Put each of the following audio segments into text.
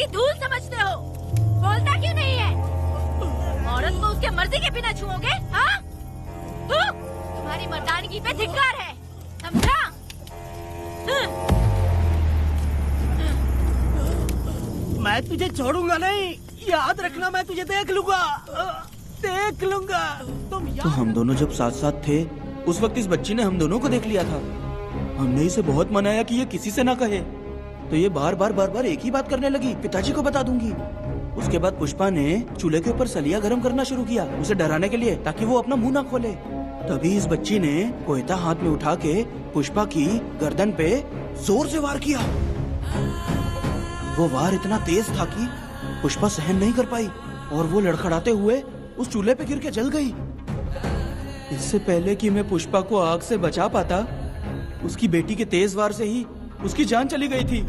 की धूल समझते हो? बोलता क्यों नहीं है? औरत को उसके मर्जी के बिना छुओगे? हाँ? तुम्हारी मर्दानगी पे धिक्कार है, समझा? मैं तुझे छोड़ूंगा नहीं, याद रखना। मैं तुझे देख लूंगा, देख लूंगा। तो हम दोनों जब साथ साथ थे उस वक्त इस बच्ची ने हम दोनों को देख लिया था। हमने इसे बहुत मनाया कि ये किसी से ना कहे, तो ये बार बार एक ही बात करने लगी, पिताजी को बता दूंगी। उसके बाद पुष्पा ने चूल्हे के ऊपर सलिया गर्म करना शुरू किया, उसे डराने के लिए, ताकि वो अपना मुंह ना खोले। तभी इस बच्ची ने कोयता हाथ में उठा के पुष्पा की गर्दन पे जोर से वार किया। वो वार इतना तेज था कि पुष्पा सहन नहीं कर पाई और वो लड़खड़ाते हुए उस चूल्हे पे गिर के जल गई। इससे पहले कि मैं पुष्पा को आग से बचा पाता, उसकी बेटी के तेज वार से ही उसकी जान चली गई थी।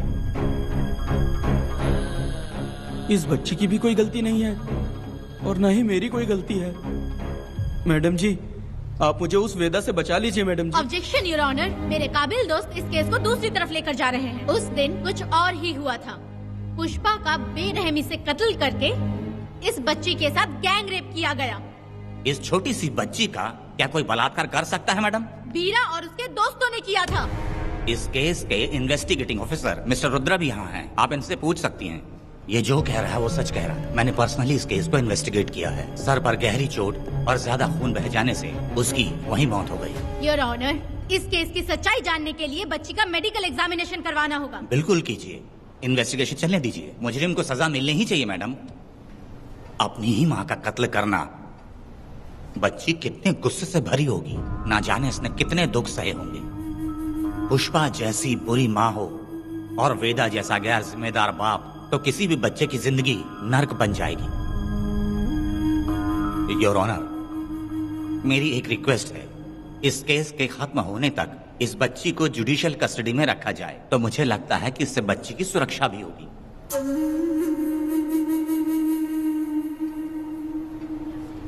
इस बच्ची की भी कोई गलती नहीं है और न ही मेरी कोई गलती है। मैडम जी, आप मुझे उस वेदा से बचा लीजिए। Madam ji. Objection your honour, मेरे काबिल दोस्त इस केस को दूसरी तरफ लेकर जा रहे हैं। उस दिन कुछ और ही हुआ था। पुष्पा का बेरहमी से कत्ल करके इस बच्ची के साथ गैंग रेप किया गया। इस छोटी सी बच्ची का क्या कोई बलात्कार कर सकता है मैडम? बीरा और उसके दोस्तों ने किया था। इस केस के इन्वेस्टिगेटिंग ऑफिसर मिस्टर रुद्रा भी यहाँ हैं। आप इनसे पूछ सकती हैं। ये जो कह रहा है वो सच कह रहा है। मैंने पर्सनली इस केस को इन्वेस्टिगेट किया है। सर पर गहरी चोट और ज्यादा खून बह जाने से उसकी वहीं मौत हो गई। योर ऑनर, इस केस की सच्चाई जानने के लिए बच्ची का मेडिकल एग्जामिनेशन करवाना होगा। बिल्कुल कीजिए, इन्वेस्टिगेशन चलने दीजिए। मुजरिम को सजा मिलनी ही चाहिए मैडम। अपनी ही माँ का कत्ल करना, बच्ची कितने गुस्से से भरी होगी, ना जाने इसने कितने दुख सहे होंगे। पुष्पा जैसी बुरी माँ हो और वेदा जैसा गैर जिम्मेदार बाप, तो किसी भी बच्चे की जिंदगी नर्क बन जाएगी। योर ऑनर, मेरी एक रिक्वेस्ट है, इस केस के खत्म होने तक इस बच्ची को जुडिशियल कस्टडी में रखा जाए, तो मुझे लगता है कि इससे बच्ची की सुरक्षा भी होगी।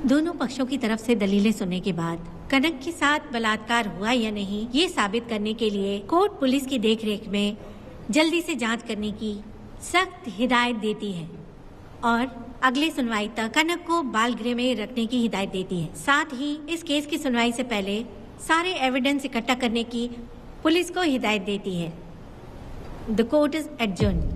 दोनों पक्षों की तरफ से दलीलें सुनने के बाद कनक के साथ बलात्कार हुआ या नहीं, ये साबित करने के लिए कोर्ट पुलिस की देखरेख में जल्दी से जांच करने की सख्त हिदायत देती है और अगले सुनवाई तक कनक को बाल गृह में रखने की हिदायत देती है। साथ ही इस केस की सुनवाई से पहले सारे एविडेंस इकट्ठा करने की पुलिस को हिदायत देती है। The court is adjourned.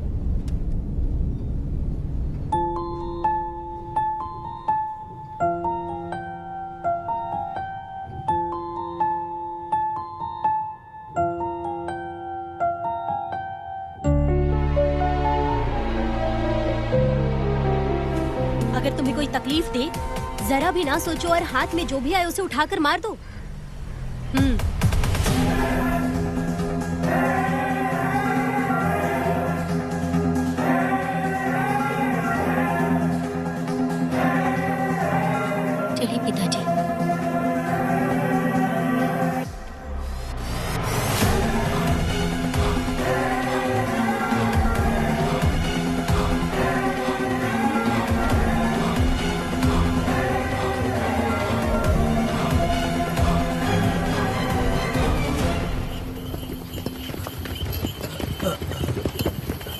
अगर तुम्हें कोई तकलीफ दे, जरा भी ना सोचो और हाथ में जो भी आए उसे उठाकर मार दो। चलिए पिताजी।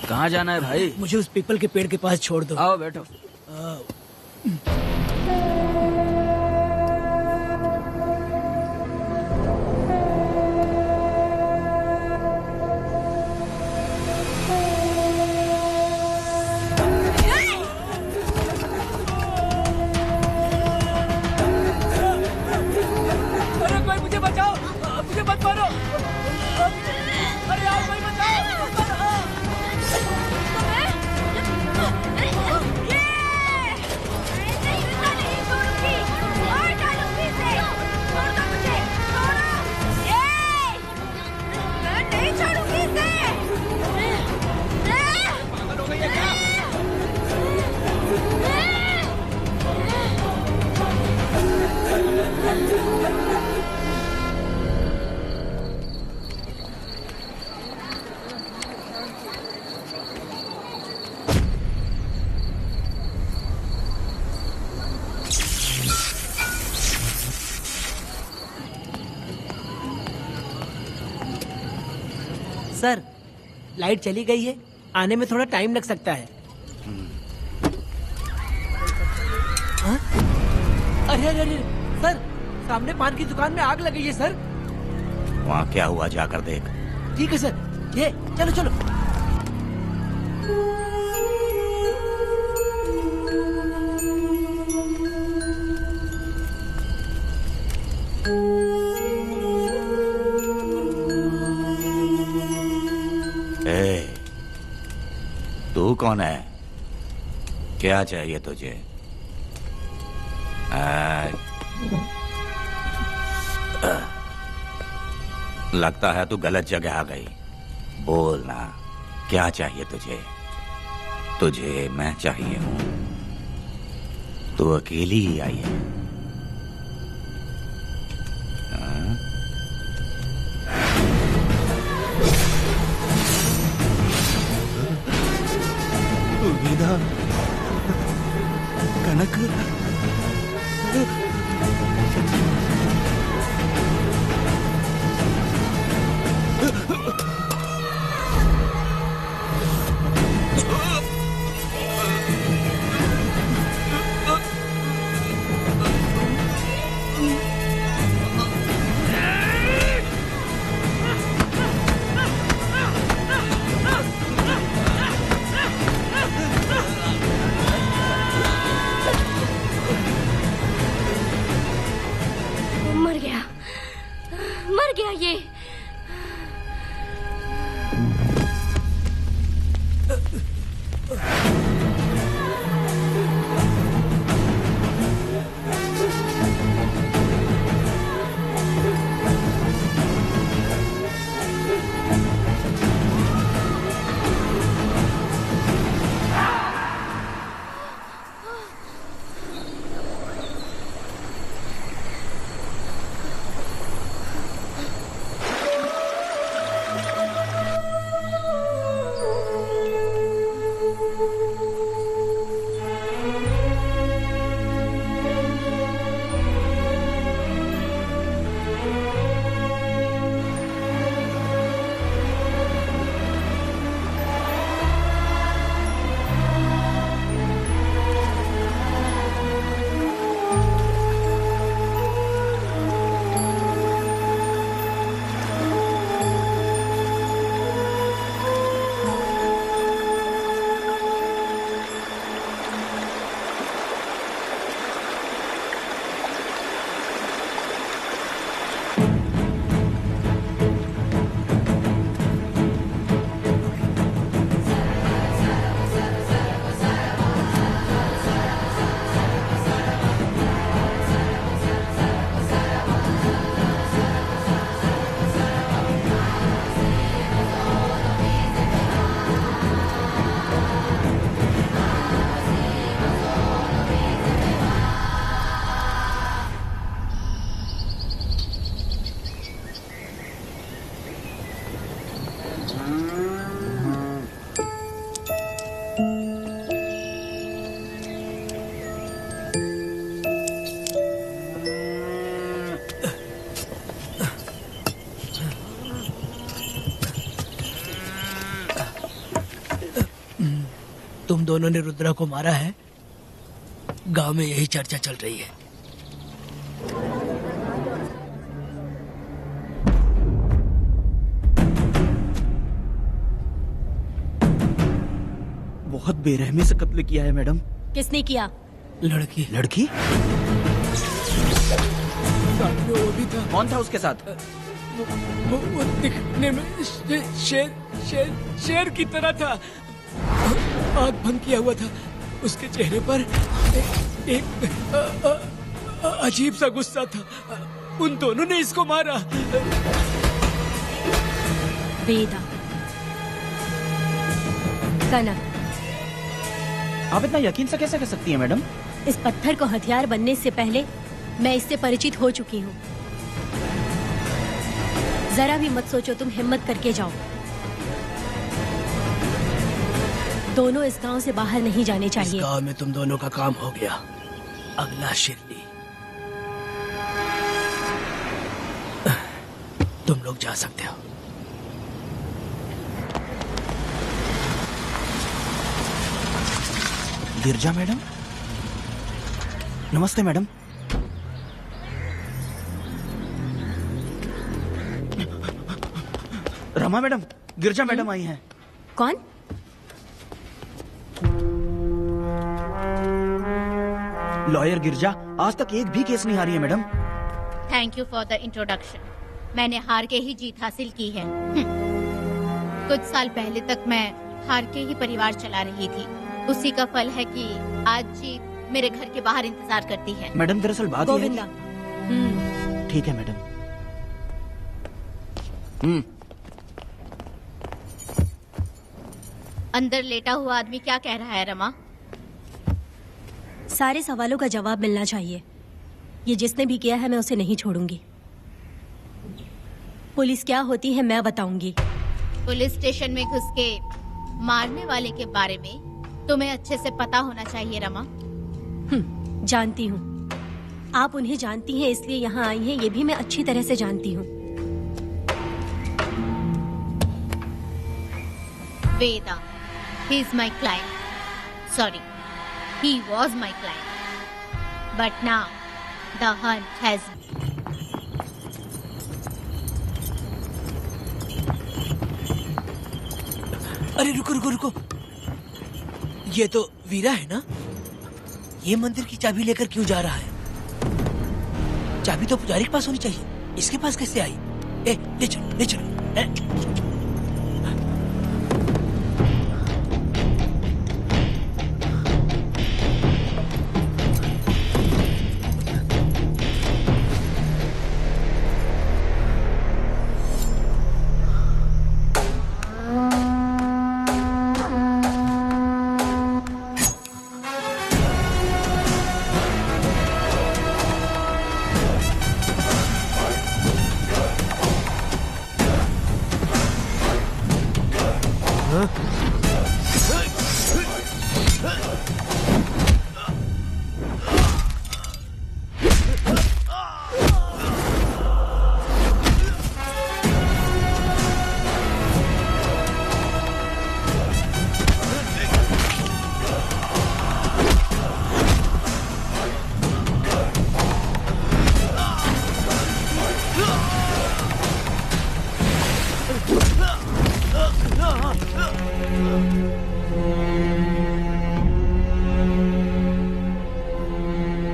कहाँ जाना है भाई? मुझे उस पीपल के पेड़ के पास छोड़ दो। आओ बैठो। अरे कोई मुझे बचाओ, मुझे मत मारो। अरे यार कोई बचाओ। सर, लाइट चली गई है, आने में थोड़ा टाइम लग सकता है। अरे अरे अरे सर, सामने पान की दुकान में आग लगी है सर। वहाँ क्या हुआ जाकर देख। ठीक है सर, ये चलो चलो। ए, तू कौन है? क्या चाहिए तुझे? लगता है तू गलत जगह आ गई। बोल ना, क्या चाहिए तुझे? तुझे मैं चाहिए हूं। तू अकेली ही आई है। हाँ? वेदा, कनक, मर गया ये। तुम दोनों ने रुद्रा को मारा है, गांव में यही चर्चा चल रही है। बहुत बेरहमी से कत्ल किया है मैडम। किसने किया? लड़की। लड़की? साथ में वो भी था। कौन था उसके साथ? वो दिखने में शेर की तरह था। आंख बंद किया हुआ था। उसके चेहरे पर एक अजीब सा गुस्सा था। उन दोनों ने इसको मारा। वेदा, कनक, आप इतना यकीन से कैसे कह सकती हैं मैडम? इस पत्थर को हथियार बनने से पहले मैं इससे परिचित हो चुकी हूँ। जरा भी मत सोचो तुम हिम्मत करके जाओ। दोनों इस गांव से बाहर नहीं जाने चाहिए। इस गांव में तुम दोनों का काम हो गया। अगला शिरली। तुम लोग जा सकते हो। गिरजा मैडम, नमस्ते मैडम। रमा मैडम, गिरजा मैडम आई हैं। कौन? लॉयर गिरजा आज तक एक भी केस नहीं हारी है madam. Thank you for the introduction. मैंने हार के ही जीत हासिल की है। कुछ साल पहले तक मैं हार के ही परिवार चला रही थी। उसी का फल है कि आज जीत मेरे घर के बाहर इंतजार करती है। मैडम दरअसल बात ये है गोविंदा। कि- ठीक है मैडम। अंदर लेटा हुआ आदमी क्या कह रहा है रमा? सारे सवालों का जवाब मिलना चाहिए। ये जिसने भी किया है मैं उसे नहीं छोड़ूंगी। पुलिस क्या होती है मैं बताऊंगी। पुलिस स्टेशन में घुस के मारने वाले के बारे में तुम्हें अच्छे से पता होना चाहिए रमा। जानती हूँ। आप उन्हें जानती हैं इसलिए यहाँ आई हैं, ये भी मैं अच्छी तरह से जानती हूँ। वेदा, he is my client. Sorry, he was my client. But now, the hunt has. अरे रुको रुको रुको, ये तो वीरा है ना? ये मंदिर की चाबी लेकर क्यों जा रहा है? चाबी तो पुजारी के पास होनी चाहिए, इसके पास कैसे आई? ले चलो ले चलो।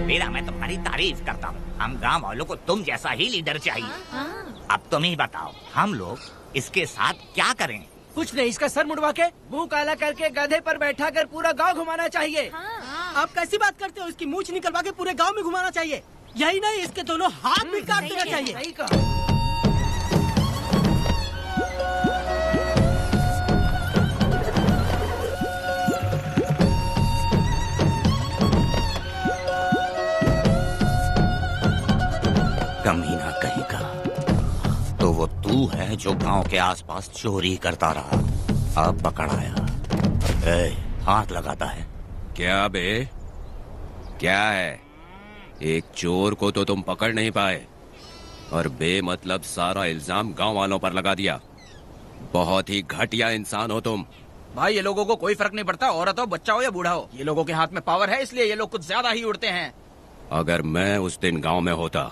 मेरा मैं तुम्हारी तारीफ करता हूँ। हम गांव वालों को तुम जैसा ही लीडर चाहिए। अब तुम ही बताओ, हम लोग इसके साथ क्या करें? कुछ नहीं, इसका सर मुड़वा के मुंह काला करके गधे पर बैठा कर पूरा गांव घुमाना चाहिए। आप कैसी बात करते हो? इसकी मूछ निकलवा के पूरे गांव में घुमाना चाहिए। यही नहीं, इसके दोनों हाथ भी काट देना चाहिए। सही कहा। कमीना कहीं का। तो वो तू है जो गांव के आसपास चोरी करता रहा, अब पकड़ आया। हाथ लगाता है। क्या बे? क्या है? एक चोर को तो तुम पकड़ नहीं पाए और बेमतलब सारा इल्जाम गांव वालों पर लगा दिया। बहुत ही घटिया इंसान हो तुम। भाई ये लोगों को कोई फर्क नहीं पड़ता, औरत हो, बच्चा हो या बूढ़ा हो। ये लोगों के हाथ में पावर है, इसलिए ये लोग कुछ ज्यादा ही उड़ते हैं। अगर मैं उस दिन गांव में होता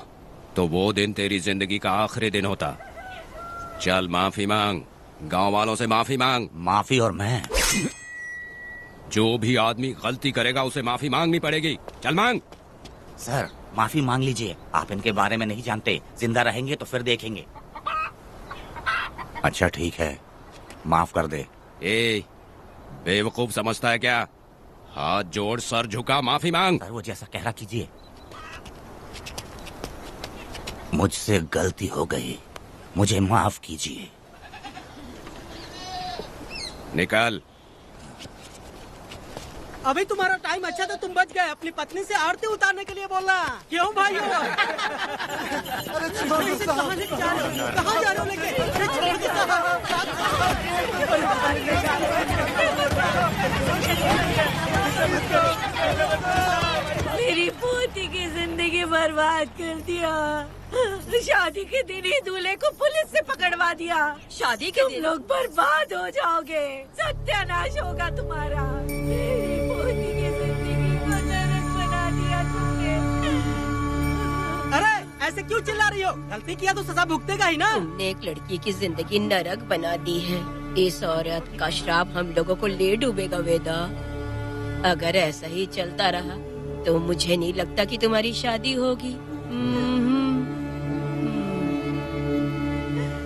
तो वो दिन तेरी जिंदगी का आखिरी दिन होता। चल माफी मांग, गांव वालों से माफी मांग। माफी? और मैं? जो भी आदमी गलती करेगा उसे माफी मांगनी पड़ेगी। चल मांग। सर माफी मांग लीजिए, आप इनके बारे में नहीं जानते। जिंदा रहेंगे तो फिर देखेंगे। अच्छा ठीक है, माफ कर दे। ए, बेवकूफ समझता है क्या? हाथ जोड़, सर झुका, माफी मांग। सर वो जैसा कह रहा कीजिए। मुझसे गलती हो गई, मुझे माफ कीजिए। निकल। अभी तुम्हारा टाइम अच्छा था, तुम बच गए। अपनी पत्नी से आरती उतारने के लिए बोलना। क्यों भाई? कहाँ लेके जा रहे हो? कहाँ जा रहे हो लेके? छोड़ के मेरी पोती की जिंदगी बर्बाद कर दिया। शादी के दिन ही दूल्हे को पुलिस से पकड़वा दिया। शादी के तुम लोग बर्बाद हो जाओगे, सत्यानाश होगा तुम्हारा। मेरी पोती की जिंदगी को नरक बना दिया तुमने। क्यों चिल्ला रही हो? गलती किया तो सजा भुगतेगा ही ना। तुमने एक लड़की की जिंदगी नरक बना दी है। इस औरत का श्राप हम लोगों को ले डूबेगा वेदा। अगर ऐसा ही चलता रहा तो मुझे नहीं लगता कि तुम्हारी शादी होगी।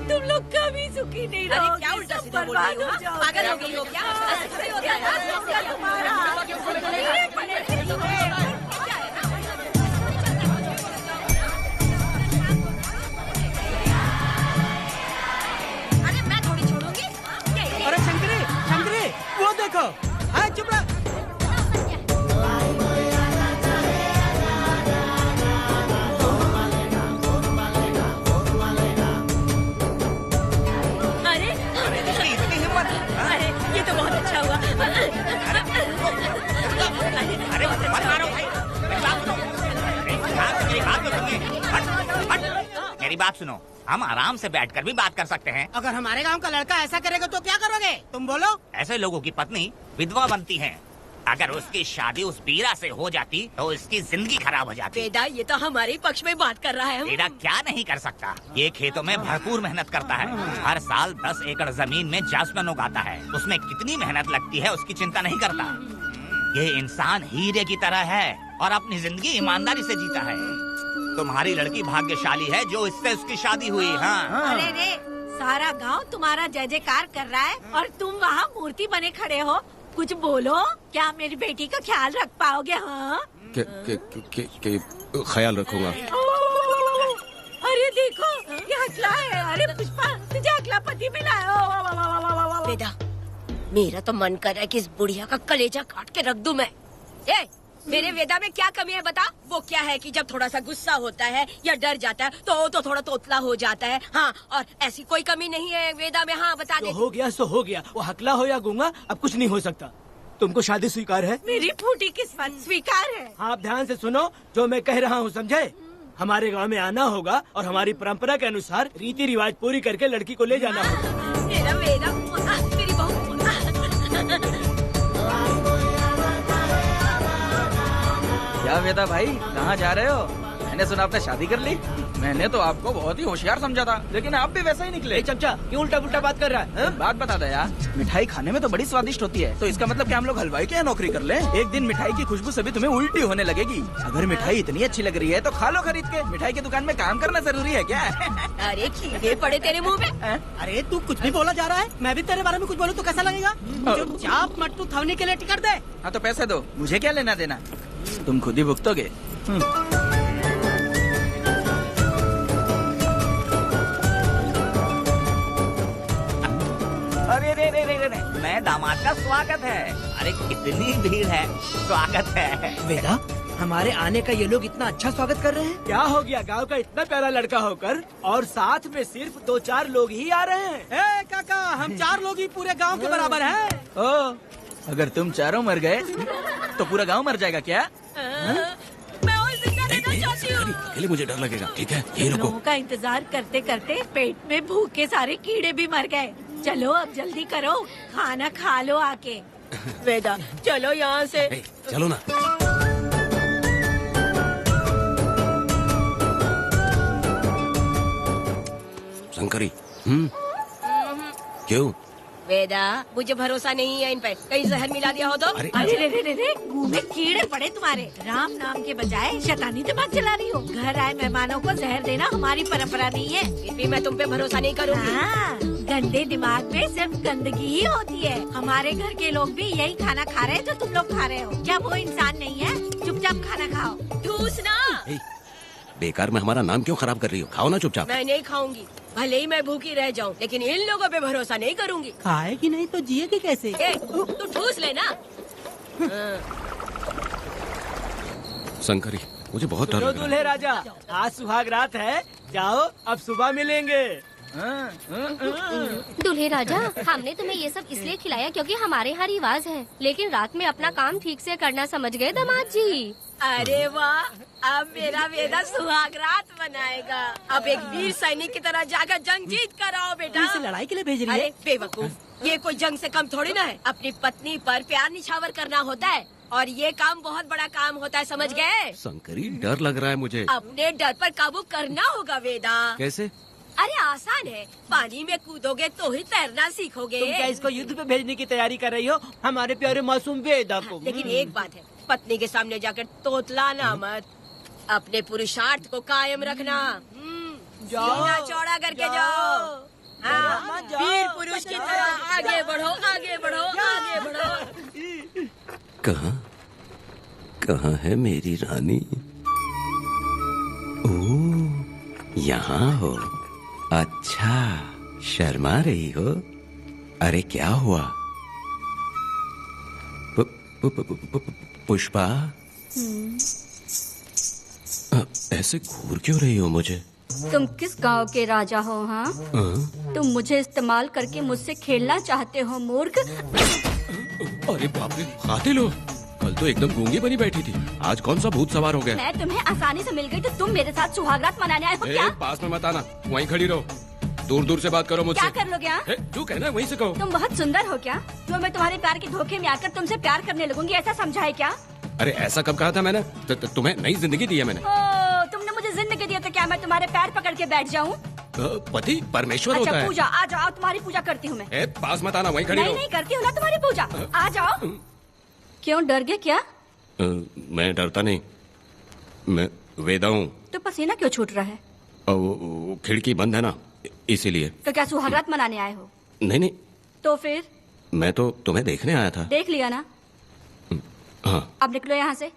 तुम लोग कभी सुखी नहीं रहोगे। क्या उल्टा सीधा बोल रही हो? पागल हो गई हो क्या? अरे मैं थोड़ी छोड़ूंगी। अरे शंकरी, शंकरी, वो देखो। हाँ, चुप रह। अरे ये तो बहुत अच्छा हुआ। अरे मत मारो भाई, मेरी बात सुनो। हम आराम से बैठकर भी बात कर सकते हैं। अगर हमारे गांव का लड़का ऐसा करेगा तो क्या करोगे? तुम बोलो। ऐसे लोगों की पत्नी विधवा बनती है। अगर उसकी शादी उस बीरा से हो जाती तो उसकी जिंदगी खराब हो जाती। वेदा, ये तो हमारे ही पक्ष में बात कर रहा है। वेदा क्या नहीं कर सकता? ये खेतों में भरपूर मेहनत करता है। हर साल 10 एकड़ जमीन में जासमन उगाता है। उसमें कितनी मेहनत लगती है उसकी चिंता नहीं करता। ये इंसान हीरे की तरह है और अपनी जिंदगी ईमानदारी से जीता है। तुम्हारी लड़की भाग्यशाली है जो इससे उसकी शादी हुई। हाँ। अरे रे, सारा गांव तुम्हारा जय जयकार कर रहा है और तुम वहाँ मूर्ति बने खड़े हो। कुछ बोलो, क्या मेरी बेटी का ख्याल रख पाओगे? हाँ, ख्याल रखूंगा। अरे देखो, ये हकला है। अरे पुष्पा, तुझे हकला पति मिला है। वेदा, मेरा तो मन कर रहा है कि इस बुढ़िया का कलेजा काट के रख दूं मैं। मेरे वेदा में क्या कमी है बता? वो क्या है कि जब थोड़ा सा गुस्सा होता है या डर जाता है तो थोड़ा तोतला हो जाता है। हाँ, और ऐसी कोई कमी नहीं है वेदा में। हाँ, बता दे। हो गया सो हो गया। वो हकला हो या गूंगा, अब कुछ नहीं हो सकता। तुमको शादी स्वीकार है? मेरी फूटी किस्मत स्वीकार है। आप ध्यान से सुनो जो मैं कह रहा हूँ, समझे? हमारे गांव में आना होगा और हमारी परंपरा के अनुसार रीति रिवाज पूरी करके लड़की को ले जाना होगा। मेरा वेदा, मेरी बहू। क्या वेदा भाई, कहाँ जा रहे हो? मैंने सुना आपने शादी कर ली। मैंने तो आपको बहुत ही होशियार समझा था, लेकिन आप भी वैसा ही निकले। चमचा, क्यों उल्टा पुल्टा बात कर रहा है? बात बता दे यार। मिठाई खाने में तो बड़ी स्वादिष्ट होती है, तो इसका मतलब क्या हम लोग हलवाई के यहाँ नौकरी कर लें? एक दिन मिठाई की खुशबू से भी तुम्हें उल्टी होने लगेगी। अगर मिठाई इतनी अच्छी लग रही है तो खा लो खरीद के। मिठाई की दुकान में काम करना जरूरी है क्या? अरे कीड़े पड़े तेरे मुँह में। अरे तू कुछ भी बोला जा रहा है। मैं भी तेरे बारे में कुछ बोलूँ तो कैसा लगेगा? चुपचाप मट्टू थवने के लिए टिकट दे। हाँ तो पैसे दो, मुझे क्या लेना देना, तुम खुद ही भुगतोगे। अरे रे रे रे रे, मैं दामाद का स्वागत है। अरे कितनी भीड़ है, स्वागत है। वेदा, हमारे आने का ये लोग इतना अच्छा स्वागत कर रहे हैं। क्या हो गया? गांव का इतना प्यारा लड़का होकर और साथ में सिर्फ 2-4 लोग ही आ रहे हैं। ए काका, हम 4 लोग ही पूरे गांव के बराबर हैं। ओ, अगर तुम चारों मर गए तो पूरा गांव मर जाएगा क्या? मैं और जिंदा रहना चाहती हूँ। अकेले मुझे डर लगेगा। ठीक है, ये रुको। लोगों का इंतजार करते करते पेट में भूख के सारे कीड़े भी मर गए। चलो अब जल्दी करो, खाना खा लो आके। वेदा, चलो यहाँ से। चलो ना। शंकरी, क्यों? वेदा, मुझे भरोसा नहीं है इन पर। कहीं जहर मिला दिया हो तो? अरे अरे रे रे रे रे, मुंह में कीड़े पड़े तुम्हारे। राम नाम के बजाय शैतानी दिमाग चला रही हो। घर आए मेहमानों को जहर देना हमारी परंपरा नहीं है। फिर भी मैं तुम पे भरोसा नहीं करूँगी। हाँ, गंदे दिमाग में सिर्फ गंदगी ही होती है। हमारे घर के लोग भी यही खाना खा रहे हैं जो तुम लोग खा रहे हो। क्या वो इंसान नहीं है? चुपचाप खाना खाओ। ठूस ना। बेकार में हमारा नाम क्यों खराब कर रही हो? खाओ ना चुपचाप। मैं नहीं खाऊंगी, भले ही मैं भूखी रह जाऊं, लेकिन इन लोगों पे भरोसा नहीं करूंगी। खाएगी नहीं तो जिएगी कैसे? तू ठूस लेना। शंकरी, मुझे बहुत डर जो लग रहा है। दूल्हे राजा, आज सुहाग रात है। जाओ, अब सुबह मिलेंगे। दूल्हे राजा, हमने तुम्हें ये सब इसलिए खिलाया क्योंकि हमारे यहाँ रिवाज है, लेकिन रात में अपना काम ठीक से करना समझ गए दामाद जी। अरे वाह, अब मेरा वेदा सुहाग रात मनाएगा। अब एक वीर सैनिक की तरह जाकर जंग जीत कर आओ बेटा। इसे लड़ाई के लिए भेज रही है? अरे बेवकूफ, ये कोई जंग से कम थोड़ी ना है। अपनी पत्नी पर प्यार निछावर करना होता है। और ये काम बहुत बड़ा काम होता है, समझ गए? शंकरी, डर लग रहा है मुझे। अपने डर पर काबू करना होगा वेदा। कैसे? अरे आसान है, पानी में कूदोगे तो ही तैरना सीखोगे। तुम क्या इसको युद्ध पे भेजने की तैयारी कर रही हो, हमारे प्यारे मासूम वेदा को? लेकिन एक बात है, पत्नी के सामने जाकर तोतलाना मत, अपने पुरुषार्थ को कायम रखना। सीना चौड़ा करके जाओ। हाँ, वीर पुरुष की तरह आगे बढ़ो, आगे बढ़ो, आगे बढ़ो। कहाँ है मेरी रानी? ओ, यहाँ हो। अच्छा, शर्मा रही हो? अरे क्या हुआ? पुष्पा, ऐसे घूर क्यों रही हो मुझे? तुम किस गांव के राजा हो? हाँ, तुम मुझे इस्तेमाल करके मुझसे खेलना चाहते हो मूर्ख। अरे बाप रे, कातिल हो। कल तो एकदम गूंगी बनी बैठी थी, आज कौन सा भूत सवार हो गया? मैं तुम्हें आसानी से मिल गई तो तुम मेरे साथ सुहागरात मनाने आए हो क्या? पास में मत आना, वहीं खड़ी रहो। दूर दूर से बात करो मुझसे। क्या कर लोगे? हाँ? तू कहना वहीं से कहो। तुम बहुत सुंदर हो क्या, जो मैं तुम्हारे प्यार के धोखे में आकर तुमसे प्यार करने लगूंगी, ऐसा समझा है क्या? अरे ऐसा कब कहा था मैंने? तुम्हें नई जिंदगी दी है मैंने। तुमने मुझे जिंदगी दी तो क्या मैं तुम्हारे पैर पकड़ के बैठ जाऊँ? पति परमेश्वर अच्छा, होता है। पूजा, आ जाओ, तुम्हारी पूजा करती हूँ मैं। पास मत आना, वहीं खड़ी रहो। नहीं करती हूँ ना तुम्हारी पूजा, आ जाओ। क्यों डर गए क्या? मैं डरता नहीं, मैं वेदा हूँ। तो पसीना क्यों छूट रहा है? वो खिड़की बंद है ना, इसीलिए। तो क्या सुहागरात मनाने आए हो? नहीं नहीं, तो फिर? मैं तो तुम्हें देखने आया था। देख लिया ना? हाँ। अब निकलो यहाँ से।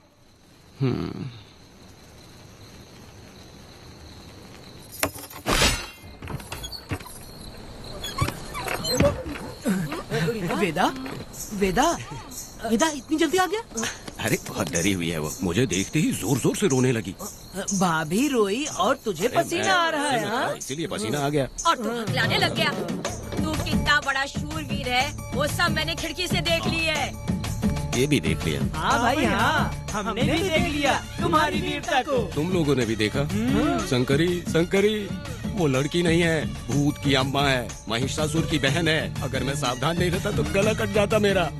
वेदा, वेदा, वेदा इतनी जल्दी आ गया? अरे बहुत डरी हुई है वो, मुझे देखते ही जोर जोर से रोने लगी। भाभी रोई और तुझे पसीना आ रहा है? हाँ? इसीलिए पसीना आ गया। और तू हकलाने लग गया। तू कितना बड़ा शूरवीर है, वो सब मैंने खिड़की से देख ली है। ये भी देख लिया? हाँ भाई हाँ, हमने भी देख लिया तुम्हारी वीरता को। तुम लोगों ने भी देखा? शंकरी, शंकरी, वो लड़की नहीं है, भूत की अम्मा है, महिषासुर की बहन है। अगर मैं सावधान नहीं रहता तो गला कट जाता मेरा।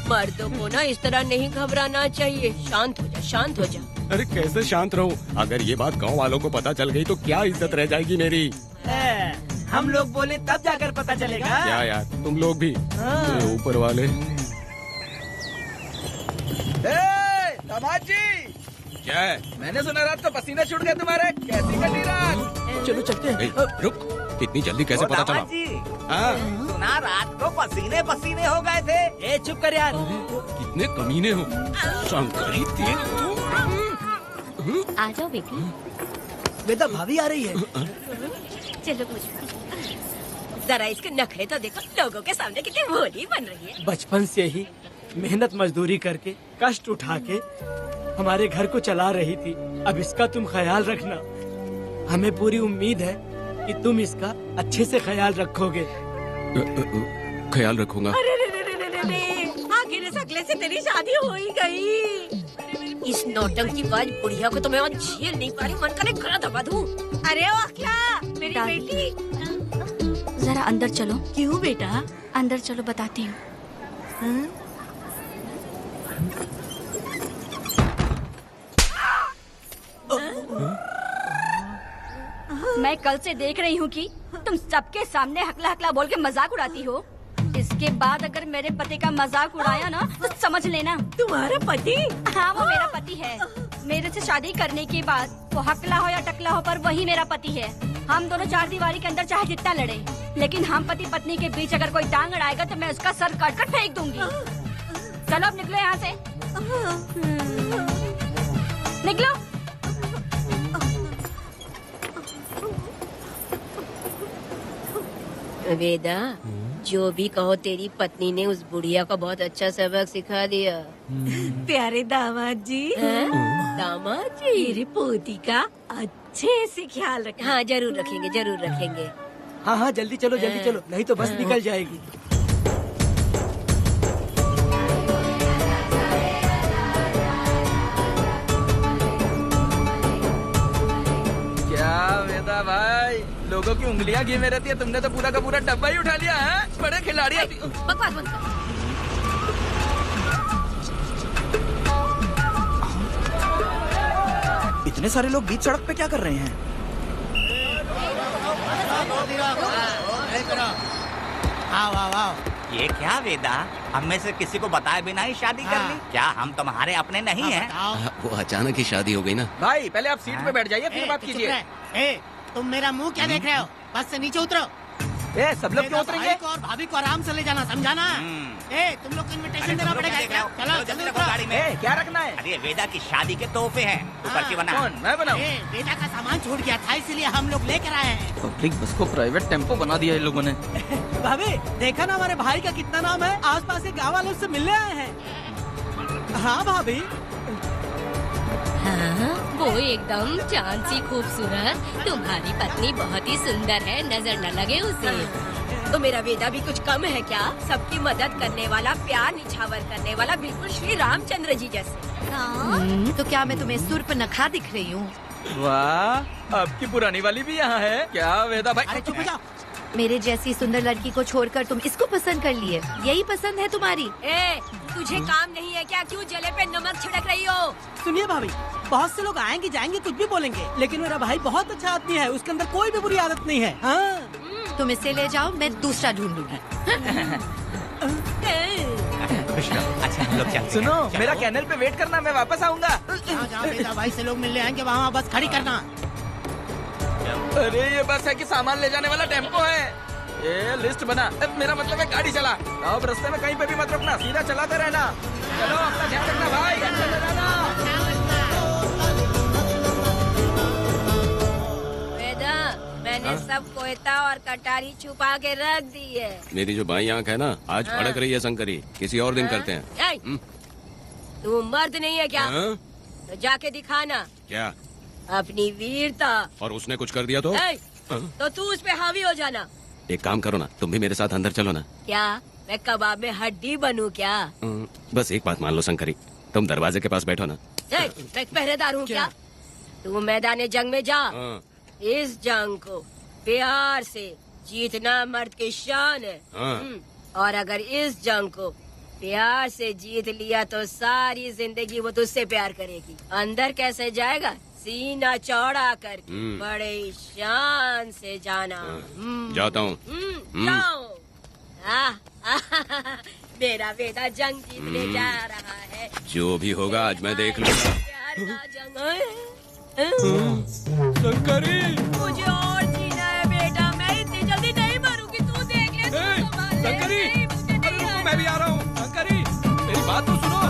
मर्दों को ना इस तरह नहीं घबराना चाहिए। शांत हो जा, शांत हो जा। अरे कैसे शांत रहूं? अगर ये बात गांव वालों को पता चल गई तो क्या इज्जत रह जाएगी मेरी? हम लोग बोले तब जाकर पता चलेगा। क्या यार, तुम लोग भी? ऊपर वाले। दामाद जी, क्या है? मैंने सुना रात को पसीना छूट गया तुम्हारे, कैसी कटी रात? चलो चलते हैं। रुक, इतनी जल्दी कैसे पता चला? सुना रात को पसीने पसीने हो गए थे। ए चुप कर यार। कितने कमीने हो शंकरी, आ जाओ बेटी। वेदा भाभी आ रही है। चलो मुझे जरा इसके नखरे तो देखो, लोगों के सामने कितनी भोली बन रही है। बचपन से ही मेहनत मजदूरी करके कष्ट उठा के हमारे घर को चला रही थी। अब इसका तुम ख्याल रखना। हमें पूरी उम्मीद है कि तुम इसका अच्छे से ख्याल रखोगे। ख्याल रखूंगा। आखिर इस अगले से तेरी शादी हो ही गई। इस नौटंकी बाज बुढ़िया को तो मैं और झेल नहीं पा रही, मन करे गला दबा दूं। अरे ओ अखला, मेरी बेटी, जरा अंदर चलो। क्यों बेटा? अंदर चलो, बताती हूँ। मैं कल से देख रही हूँ कि तुम सबके सामने हकला हकला बोल के मजाक उड़ाती हो। इसके बाद अगर मेरे पति का मजाक उड़ाया ना तो समझ लेना। तुम्हारा पति? हाँ, वो मेरा पति है। मेरे से शादी करने के बाद वो हकला हो या टकला हो, पर वही मेरा पति है। हम दोनों चार दीवारी के अंदर चाहे जितना लड़े, लेकिन हम पति पत्नी के बीच अगर कोई टांग अड़ाएगा तो मैं उसका सर काट कर फेंक दूंगी। चलो अब निकलो यहाँ से, निकलो। वेदा, जो भी कहो, तेरी पत्नी ने उस बुढ़िया को बहुत अच्छा सबक सिखा दिया। प्यारे दामाद जी, दामाद जी, मेरी पोती का अच्छे से ख्याल रखना। हाँ जरूर रखेंगे, जरूर रखेंगे। हाँ हाँ जल्दी चलो, जल्दी चलो, नहीं तो बस निकल जाएगी। क्या वेदा भाई, लोगों की उंगलियां घी में रहती है, तुमने तो पूरा का पूरा डब्बा ही उठा लिया है। बड़े खिलाड़ी। बकवास बंद कर। इतने सारे लोग बीच सड़क पे क्या कर रहे हैं? आओ आओ आओ। ये क्या वेदा, हम में से किसी को बताए बिना ही शादी कर ली? क्या हम तुम्हारे अपने नहीं हैं? वो अचानक ही शादी हो गई ना। भाई पहले आप सीट पे बैठ जाइए, फिर बात कीजिए। तुम मेरा मुंह क्या देख रहे हो? बस से नीचे उतरो। सब लोग क्यों उतरेंगे? भाई को और भाभी को आराम से ले जाना, समझाना? तुम लोग को इनविटेशन देना पड़ेगा। चलो जल्दी उतरो। गाड़ी में क्या रखना है? अरे वेदा की शादी के तोहफे हैं, तू पर्ची बना। कौन? मैं बनाऊं? वेदा का सामान छूट गया था, इसलिए हम लोग लेकर आए हैं। पब्लिक बस को प्राइवेट टेम्पो बना दिया इन लोगों ने। भाभी देखा ना हमारे भाई का कितना नाम है, आसपास के गाँव वालों से मिलने आए हैं। हाँ भाभी। हाँ, वो एकदम चांद सी खूबसूरत। तुम्हारी पत्नी बहुत ही सुंदर है, नजर न लगे उसे। तो मेरा वेदा भी कुछ कम है क्या? सबकी मदद करने वाला, प्यार निछावर करने वाला, बिल्कुल श्री रामचंद्र जी जैसे। तो क्या मैं तुम्हें सुर्पनखा दिख रही हूँ? वाह, आपकी पुरानी वाली भी यहाँ है क्या वेदा भाई? अरे चुप हो जाओ। मेरे जैसी सुंदर लड़की को छोड़कर तुम इसको पसंद कर लिए, यही पसंद है तुम्हारी? तुझे काम नहीं है क्या? क्यों जले पे नमक छिड़क रही हो? सुनिए भाभी, बहुत से लोग आएंगे जाएंगे कुछ भी बोलेंगे, लेकिन मेरा भाई बहुत अच्छा आदमी है, उसके अंदर कोई भी बुरी आदत नहीं है। हाँ। तुम इसे ले जाओ, मैं दूसरा ढूंढ लूंगी। अच्छा हम लोग चलते सुनो, हैं। मेरा कैनल पे वेट करना, मैं वापस आऊंगा। जहाँ वेदा भाई से लोग मिलने आएंगे वहाँ बस खड़ी करना। अरे ये बस है कि सामान ले जाने वाला टेम्पो है। ये लिस्ट बना, अब मेरा मतलब है गाड़ी चला। अब रास्ते में कहीं पे भी मत रुकना, सीधा चलाते रहना। चलो अपना ध्यान रखना भाई, चले जाना। वेदा, मैंने सब कोयता और कटारी छुपा के रख दी है। मेरी जो बाई आंख है ना, आज फड़क रही है शंकरी। किसी और दिन करते हैं। तू मर्द नहीं है क्या? हाँ? तो जाके दिखाना क्या? अपनी वीरता। और उसने कुछ कर दिया तो? तो तू उस पे हावी हो जाना। एक काम करो ना, तुम भी मेरे साथ अंदर चलो ना। क्या मैं कबाब में हड्डी बनूं क्या? बस एक बात मान लो शंकरी, तुम दरवाजे के पास बैठो ना। मैं पहरेदार हूँ क्या? तू मैदान जंग में जा। हाँ। इस जंग को प्यार से जीतना मर्द की शान है। हाँ। और अगर इस जंग को प्यार से जीत लिया तो सारी जिंदगी वो तुझसे प्यार करेगी। अंदर कैसे जाएगा? सीना चौड़ा करके बड़े शान से जाना। जाता हूँ। जाओ। मेरा बेटा जंग जीतने जा रहा है। जो भी होगा आज मैं देख लूंगा। प्यार का जंग। शंकरी, मुझे और जीना है बेटा, मैं इतनी जल्दी नहीं मरूंगी। तू देख ले, तू संभाल ले। शंकरी, नहीं, मुझे नहीं रुको, मैं भी आ रहा हूँ। शंकरी, मेरी बात तो सुनो।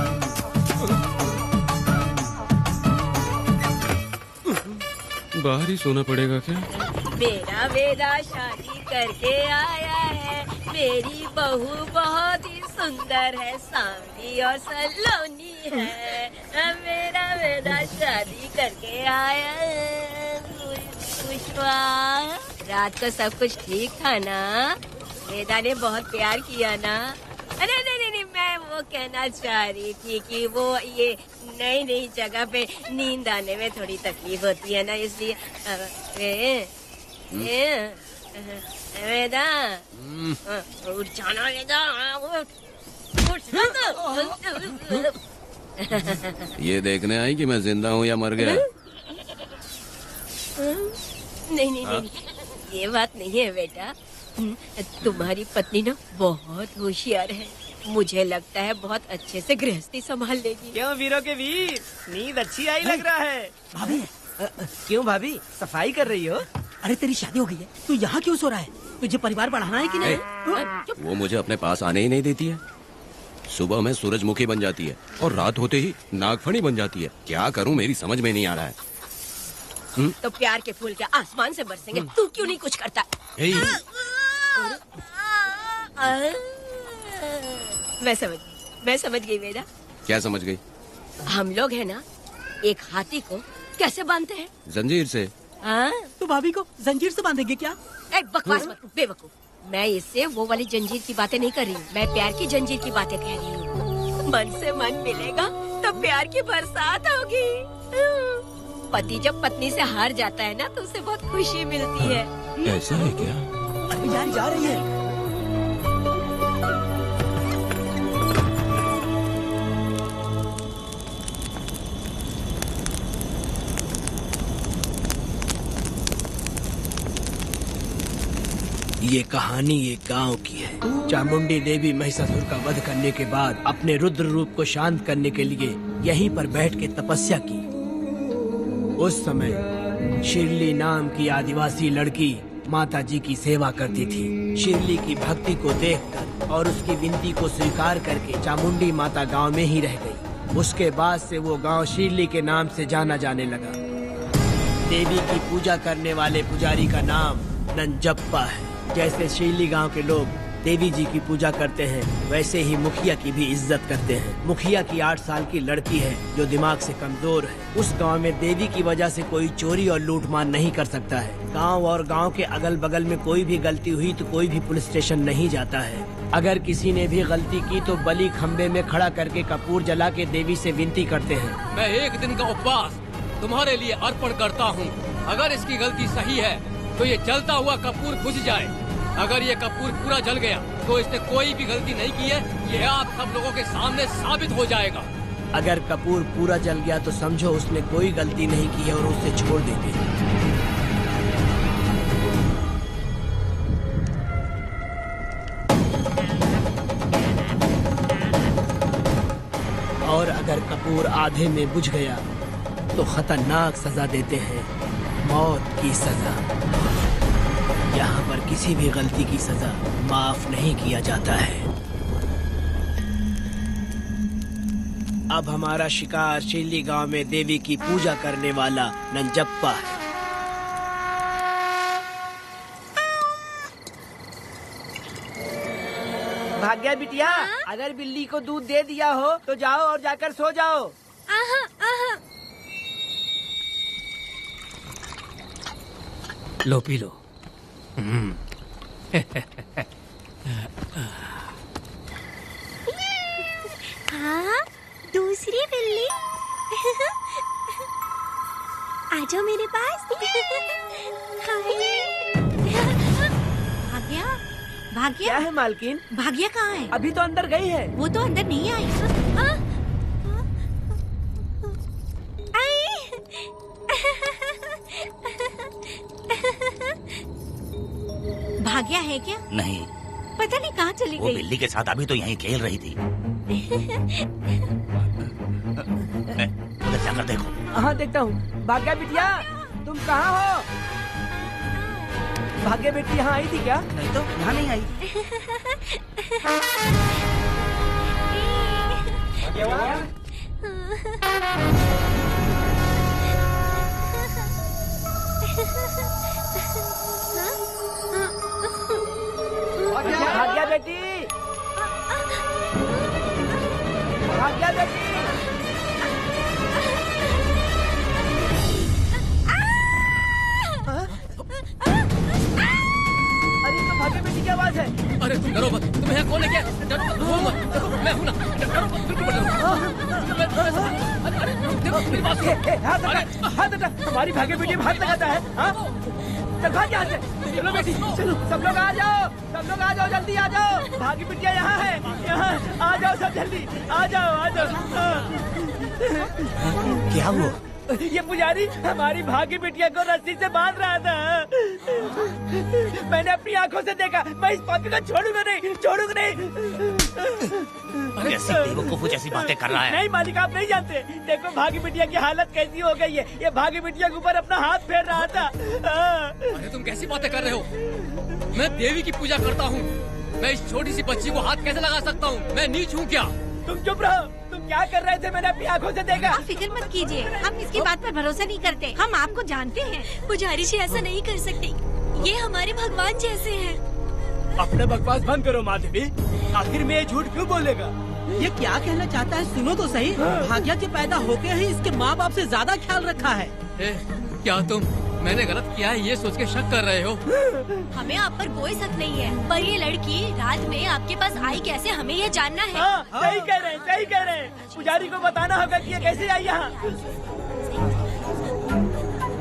बाहर ही सोना पड़ेगा क्या? मेरा वेदा शादी करके आया है। मेरी बहू बहुत ही सुंदर है, सांवली और सलोनी है। मेरा वेदा शादी करके आया है। पुष्पा, रात को सब कुछ ठीक था ना? वेदा ने बहुत प्यार किया ना? अरे नहीं, मैं वो कहना चाह रही थी कि वो ये नई नई जगह पे नींद आने में थोड़ी तकलीफ होती है ना, इसलिए वेदा उठ जाना। वेदा ये देखने आई कि मैं जिंदा हूँ या मर गया? नहीं, ये बात नहीं है बेटा। तुम्हारी पत्नी ना बहुत होशियार है। मुझे लगता है बहुत अच्छे से गृहस्थी संभाल लेगी। क्यों वीरों के वीर, नींद अच्छी आई लग रहा है। भाभी क्यों भाभी, सफाई कर रही हो? अरे तेरी शादी हो गई है, तू यहाँ क्यों सो रहा है? तुझे परिवार बढ़ाना है कि नहीं? वो मुझे अपने पास आने ही नहीं देती है। सुबह में सूरजमुखी बन जाती है और रात होते ही नागफनी बन जाती है। क्या करूँ मेरी समझ में नहीं आ रहा है। तो प्यार के फूल क्या आसमान से बरसेंगे? तू क्यों नहीं कुछ करता? मैं समझ गई बेटा। क्या समझ गई? हम लोग है ना, एक हाथी को कैसे बांधते हैं? जंजीर से। तो भाभी को जंजीर से बांधेंगे क्या? बकवास मत, बेवकूफ। मैं इससे वो वाली जंजीर की बातें नहीं कर रही हूँ, मैं प्यार की जंजीर की बातें कह रही हूँ। मन से मन मिलेगा तो प्यार की बरसात होगी। पति जब पत्नी से हार जाता है ना तो उसे बहुत खुशी मिलती है। ऐसा है क्या? अरे यार जा रही है। ये कहानी एक गांव की है। चामुंडी देवी महिषासुर का वध करने के बाद अपने रुद्र रूप को शांत करने के लिए यहीं पर बैठ के तपस्या की। उस समय शिरली नाम की आदिवासी लड़की माता जी की सेवा करती थी। शिरली की भक्ति को देखकर और उसकी विनती को स्वीकार करके चामुंडी माता गांव में ही रह गई। उसके बाद से वो गांव शिरली के नाम से जाना जाने लगा। देवी की पूजा करने वाले पुजारी का नाम नंजप्पा है। जैसे शिरली गांव के लोग देवी जी की पूजा करते हैं, वैसे ही मुखिया की भी इज्जत करते हैं। मुखिया की 8 साल की लड़की है जो दिमाग से कमजोर है। उस गांव में देवी की वजह से कोई चोरी और लूटमार नहीं कर सकता है। गांव और गांव के अगल बगल में कोई भी गलती हुई तो कोई भी पुलिस स्टेशन नहीं जाता है। अगर किसी ने भी गलती की तो बलि खम्बे में खड़ा करके कपूर जला के देवी से विनती करते हैं। मैं 1 दिन का उपवास तुम्हारे लिए अर्पण करता हूँ। अगर इसकी गलती सही है तो ये जलता हुआ कपूर बुझ जाए। अगर ये कपूर पूरा जल गया तो इसने कोई भी गलती नहीं की है, ये आप सब लोगों के सामने साबित हो जाएगा। अगर कपूर पूरा जल गया तो समझो उसने कोई गलती नहीं की है और उसे छोड़ देते। और अगर कपूर आधे में बुझ गया तो खतरनाक सजा देते हैं, मौत की सजा। यहाँ पर किसी भी गलती की सजा माफ नहीं किया जाता है। अब हमारा शिकार शिरली गांव में देवी की पूजा करने वाला नंजप्पा है। भाग्या बिटिया, अगर बिल्ली को दूध दे दिया हो तो जाओ और जाकर सो जाओ। लो पी लो। हाँ, दूसरी बिल्ली। आ जाओ मेरे पास। भाग्या, भाग्या क्या है मालकिन? भाग्या कहाँ है? अभी तो अंदर गई है। वो तो अंदर नहीं आई। भाग्या है क्या? नहीं, पता नहीं कहाँ चली वो गई। बिल्ली के साथ अभी तो यहीं खेल रही थी। उधर जाकर देखो। हाँ देखता हूँ। भाग्या बिटिया, तुम कहाँ हो? भाग्या बेटी यहाँ आई थी क्या? नहीं तो यहाँ नहीं आई। भाग्या बेटी, भाग्या बेटी। अरे तो भाग्या बेटी की आवाज है। अरे तुम डरो मत, तुम यहाँ कौन है? क्या डरो मत, रो मत, देखो मैं हूँ ना, डरो मत, बिल्कुल मत डरो। अरे देखो मेरी बात सुनो। हाथ हटा, हमारी भाग्य बेटी हाथ लगाता है। हाँ? चल भाग यहाँ से। चलो बेटी, चलो सब लोग आ जाओ, सब लोग आ जाओ, जल्दी आ जाओ। भाग्य बिटिया यहाँ है, यहाँ आ जाओ सब जल्दी, आ जाओ, आ जाओ। क्या हुआ? ये पुजारी हमारी भाग्य बिटिया को रस्सी से बांध रहा था। मैंने अपनी आंखों से देखा। मैं इस पापी को छोड़ूंगा नहीं, छोड़ूंगा नहीं। कैसी बेवकूफों जैसी बातें कर रहा है। नहीं मालिक, आप नहीं जानते। देखो भाग्य बिटिया की हालत कैसी हो गई है। ये भाग्य बिटिया के ऊपर अपना हाथ फेर रहा था। अरे तुम कैसी बातें कर रहे हो? मैं देवी की पूजा करता हूँ। मैं इस छोटी सी बच्ची को हाथ कैसे लगा सकता हूँ? मैं नीच हूँ क्या? तुम चुप रहो। तुम क्या कर रहे थे? मैंने अपनी आंखों से देखा। आप फिक्र मत कीजिए, हम इसकी बात पर भरोसा नहीं करते। हम आपको जानते हैं। पुजारी जी ऐसा नहीं कर सकती, ये हमारे भगवान जैसे हैं। अपना बकवास बंद करो माधवी। आखिर में ये झूठ क्यों बोलेगा? ये क्या कहना चाहता है? सुनो तो सही। भाग्या के पैदा होके ही इसके माँ बाप से ज्यादा ख्याल रखा है। क्या तुम मैंने गलत किया है ये सोच के शक कर रहे हो? हमें आप पर कोई शक नहीं है, पर ये लड़की रात में आपके पास आई कैसे, हमें ये जानना है। सही कह रहे हैं, सही कह रहे हैं। पुजारी को बताना होगा कि ये कैसे आई यहाँ।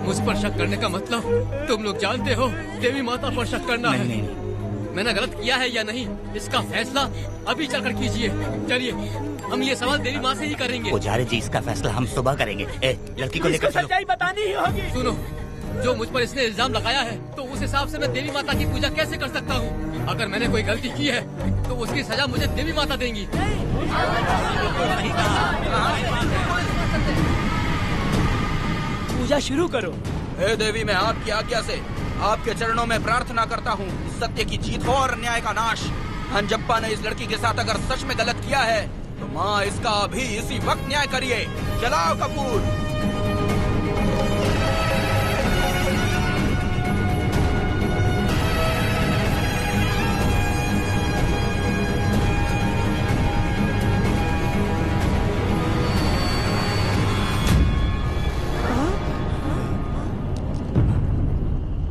मुझ पर शक करने का मतलब तुम लोग जानते हो देवी माता पर शक करना है। मैंने गलत किया है या नहीं, इसका फैसला अभी चलकर कीजिए। चलिए हम ये सवाल देवी माँ से ही करेंगे। पुजारी जी, इसका फैसला हम सुबह करेंगे। लड़की को लेकर चलो। सच्चाई बतानी ही होगी। सुनो, जो मुझ पर इसने इल्जाम लगाया है, तो उस हिसाब से मैं देवी माता की पूजा कैसे कर सकता हूँ? अगर मैंने कोई गलती की है तो उसकी सजा मुझे देवी माता देंगी। पूजा शुरू करो। हे देवी, मैं आपकी आज्ञा से आपके चरणों में प्रार्थना करता हूँ, सत्य की जीत हो और अन्याय का नाश। अंजप्पा ने इस लड़की के साथ अगर सच में गलत किया है तो माँ इसका अभी इसी वक्त न्याय करिए। जलाओ कपूर।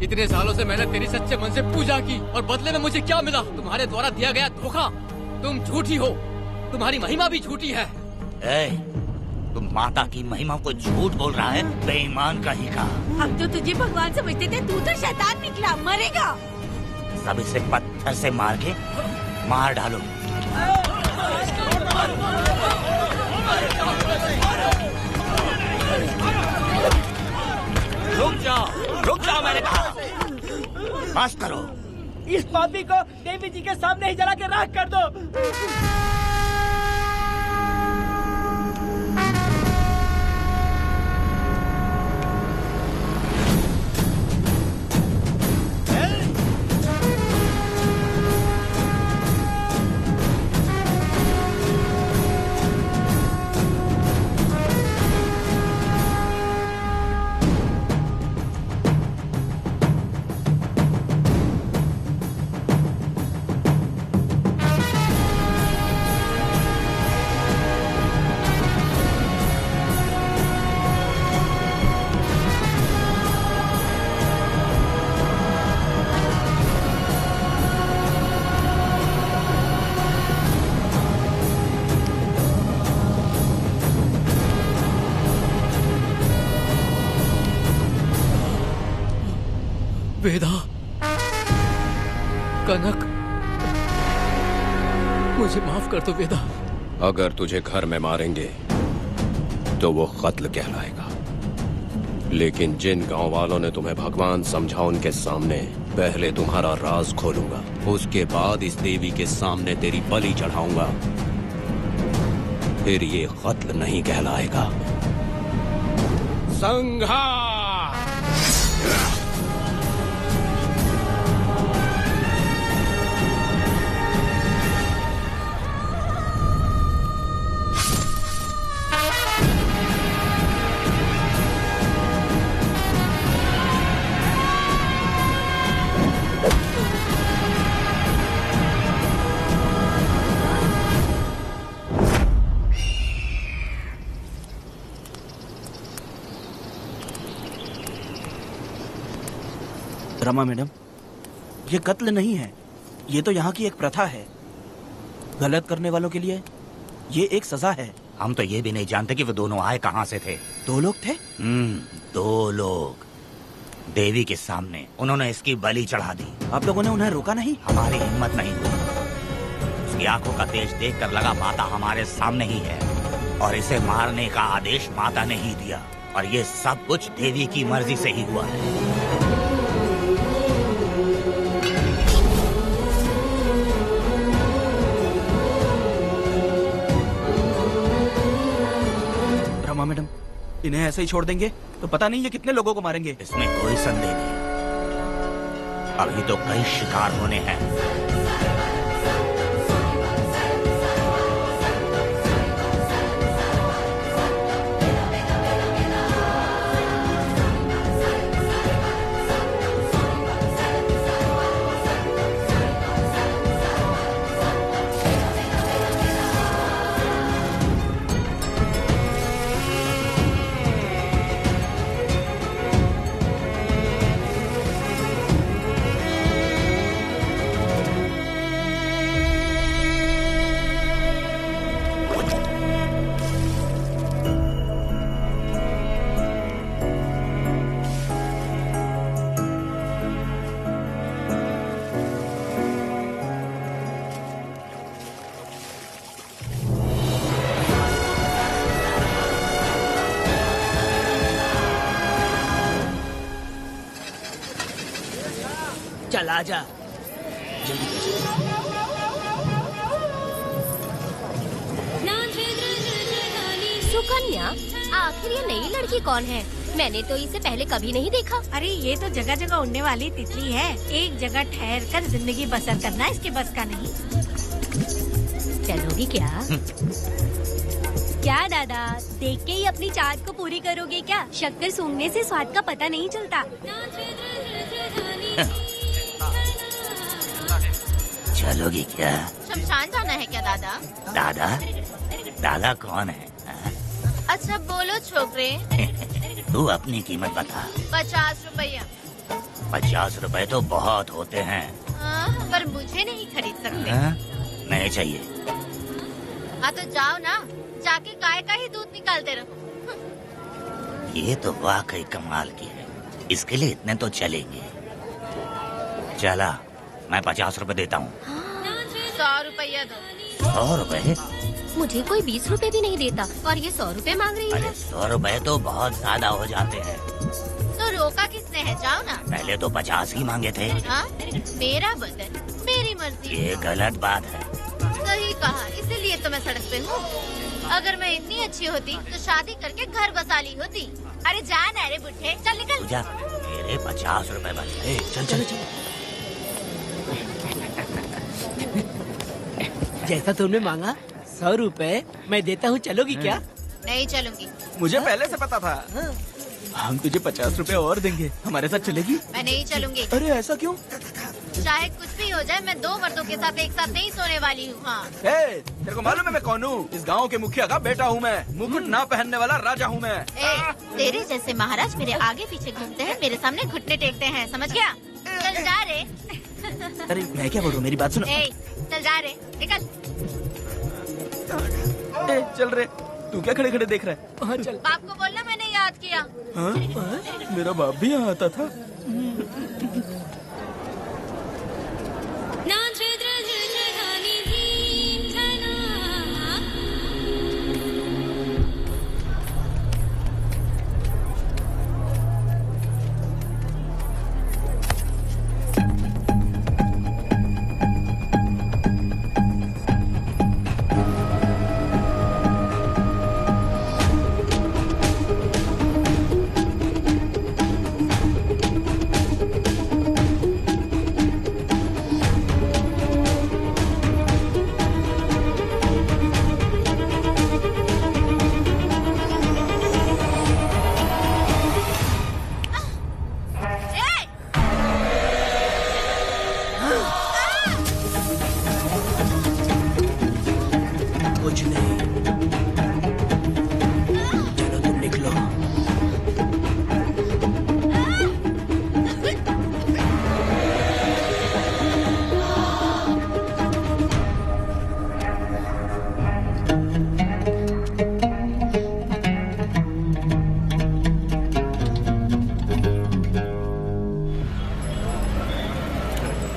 इतने सालों से मैंने तेरी सच्चे मन से पूजा की और बदले में मुझे क्या मिला? तुम्हारे द्वारा दिया गया धोखा। तुम झूठी हो, तुम्हारी महिमा भी झूठी है। तुम माता की महिमा को झूठ बोल रहा है, बेईमान कहीं का। हम तो तुझे भगवान समझते थे, तू तो शैतान निकला, मरेगा। सब इसे पत्थर से मार के मार डालो। रुक जाओ मैंने कहा। बस करो। इस पापी को देवी जी के सामने ही जला के राख कर दो। वेदा, कनक, मुझे माफ कर दो वेदा। अगर तुझे घर में मारेंगे तो वो कत्ल कहलाएगा, लेकिन जिन गांव वालों ने तुम्हें भगवान समझा उनके सामने पहले तुम्हारा राज खोलूंगा, उसके बाद इस देवी के सामने तेरी बलि चढ़ाऊंगा, फिर ये कत्ल नहीं कहलाएगा। संघार! रमा मैडम, ये कत्ल नहीं है, ये तो यहाँ की एक प्रथा है। गलत करने वालों के लिए ये एक सजा है। हम तो ये भी नहीं जानते कि वो दोनों आए कहाँ से थे। 2 लोग थे? 2 लोग देवी के सामने, उन्होंने इसकी बलि चढ़ा दी। आप लोगों ने उन्हें रोका नहीं? हमारी हिम्मत नहीं हुई। उसकी आंखों का तेज देखकर लगा माता हमारे सामने ही है और इसे मारने का आदेश माता ने ही दिया, और ये सब कुछ देवी की मर्जी से ही हुआ है। मैडम, इन्हें ऐसे ही छोड़ देंगे तो पता नहीं ये कितने लोगों को मारेंगे। इसमें कोई संदेह नहीं, अभी तो कई शिकार होने हैं। चल आजा जल्दी सुकन्या, आखिर ये नई लड़की कौन है? मैंने तो इसे पहले कभी नहीं देखा। अरे ये तो जगह जगह उड़ने वाली तितली है। एक जगह ठहर कर जिंदगी बसर करना इसके बस का नहीं। चलोगी क्या? क्या दादा, देख के ही अपनी चाहत को पूरी करोगे क्या? शक्कर सूंघने से स्वाद का पता नहीं चलता। चलोगी क्या? शमशान जाना है क्या दादा? दादा? दादा कौन है? अच्छा बोलो छोकरे। तू अपनी कीमत बता। 50 रुपया। 50 रुपए तो बहुत होते हैं। हाँ, पर मुझे नहीं खरीद सकते। नहीं चाहिए। हाँ तो जाओ ना, जाके गाय का ही दूध निकालते रहो। ये तो वाकई कमाल की है। इसके लिए इतने तो चलेंगे। चला, मैं 50 रुपए देता हूँ। 100 रुपया दो। 100 रुपए? मुझे कोई 20 रुपए भी नहीं देता और ये 100 रुपए मांग रही है। अरे 100 रुपए तो बहुत ज्यादा हो जाते हैं। तो रोका किसने है? जाओ ना। पहले तो 50 ही मांगे थे। हाँ? मेरा बदन, मेरी मर्जी। ये गलत बात है। सही कहा, इसीलिए तो मैं सड़क पे हूँ। अगर मैं इतनी अच्छी होती तो शादी करके घर बसा ली होती। अरे जा ना रे बुढ़े, चल निकल। जा, मेरे 50 रुपए बच गए। चल चल चल। जैसा तुमने मांगा 100 रुपए मैं देता हूँ, चलोगी क्या? नहीं चलूंगी। मुझे पहले से पता था। हम तुझे 50 रुपए और देंगे, हमारे साथ चलेगी? मैं नहीं चलूंगी। अरे ऐसा क्यों? चाहे कुछ भी हो जाए, मैं 2 मर्दों के साथ एक साथ नहीं सोने वाली हूँ। हाँ। तेरे को मालूम है मैं कौन हूँ? इस गांव के मुखिया का बेटा हूँ मैं। मुकुट ना पहनने वाला राजा हूँ मैं। तेरे जैसे महाराज मेरे आगे पीछे घूमते हैं, मेरे सामने घुटने टेकते हैं, समझ गया? चल जा रे। अरे मैं क्या बोल रहा हूँ, मेरी बात सुनो। चल जा रे, निकल। चल रे, तू क्या खड़े खड़े देख रहा है? हाँ चल। बाप को बोलना मैंने याद किया। हाँ? मेरा बाप भी यहाँ आता था।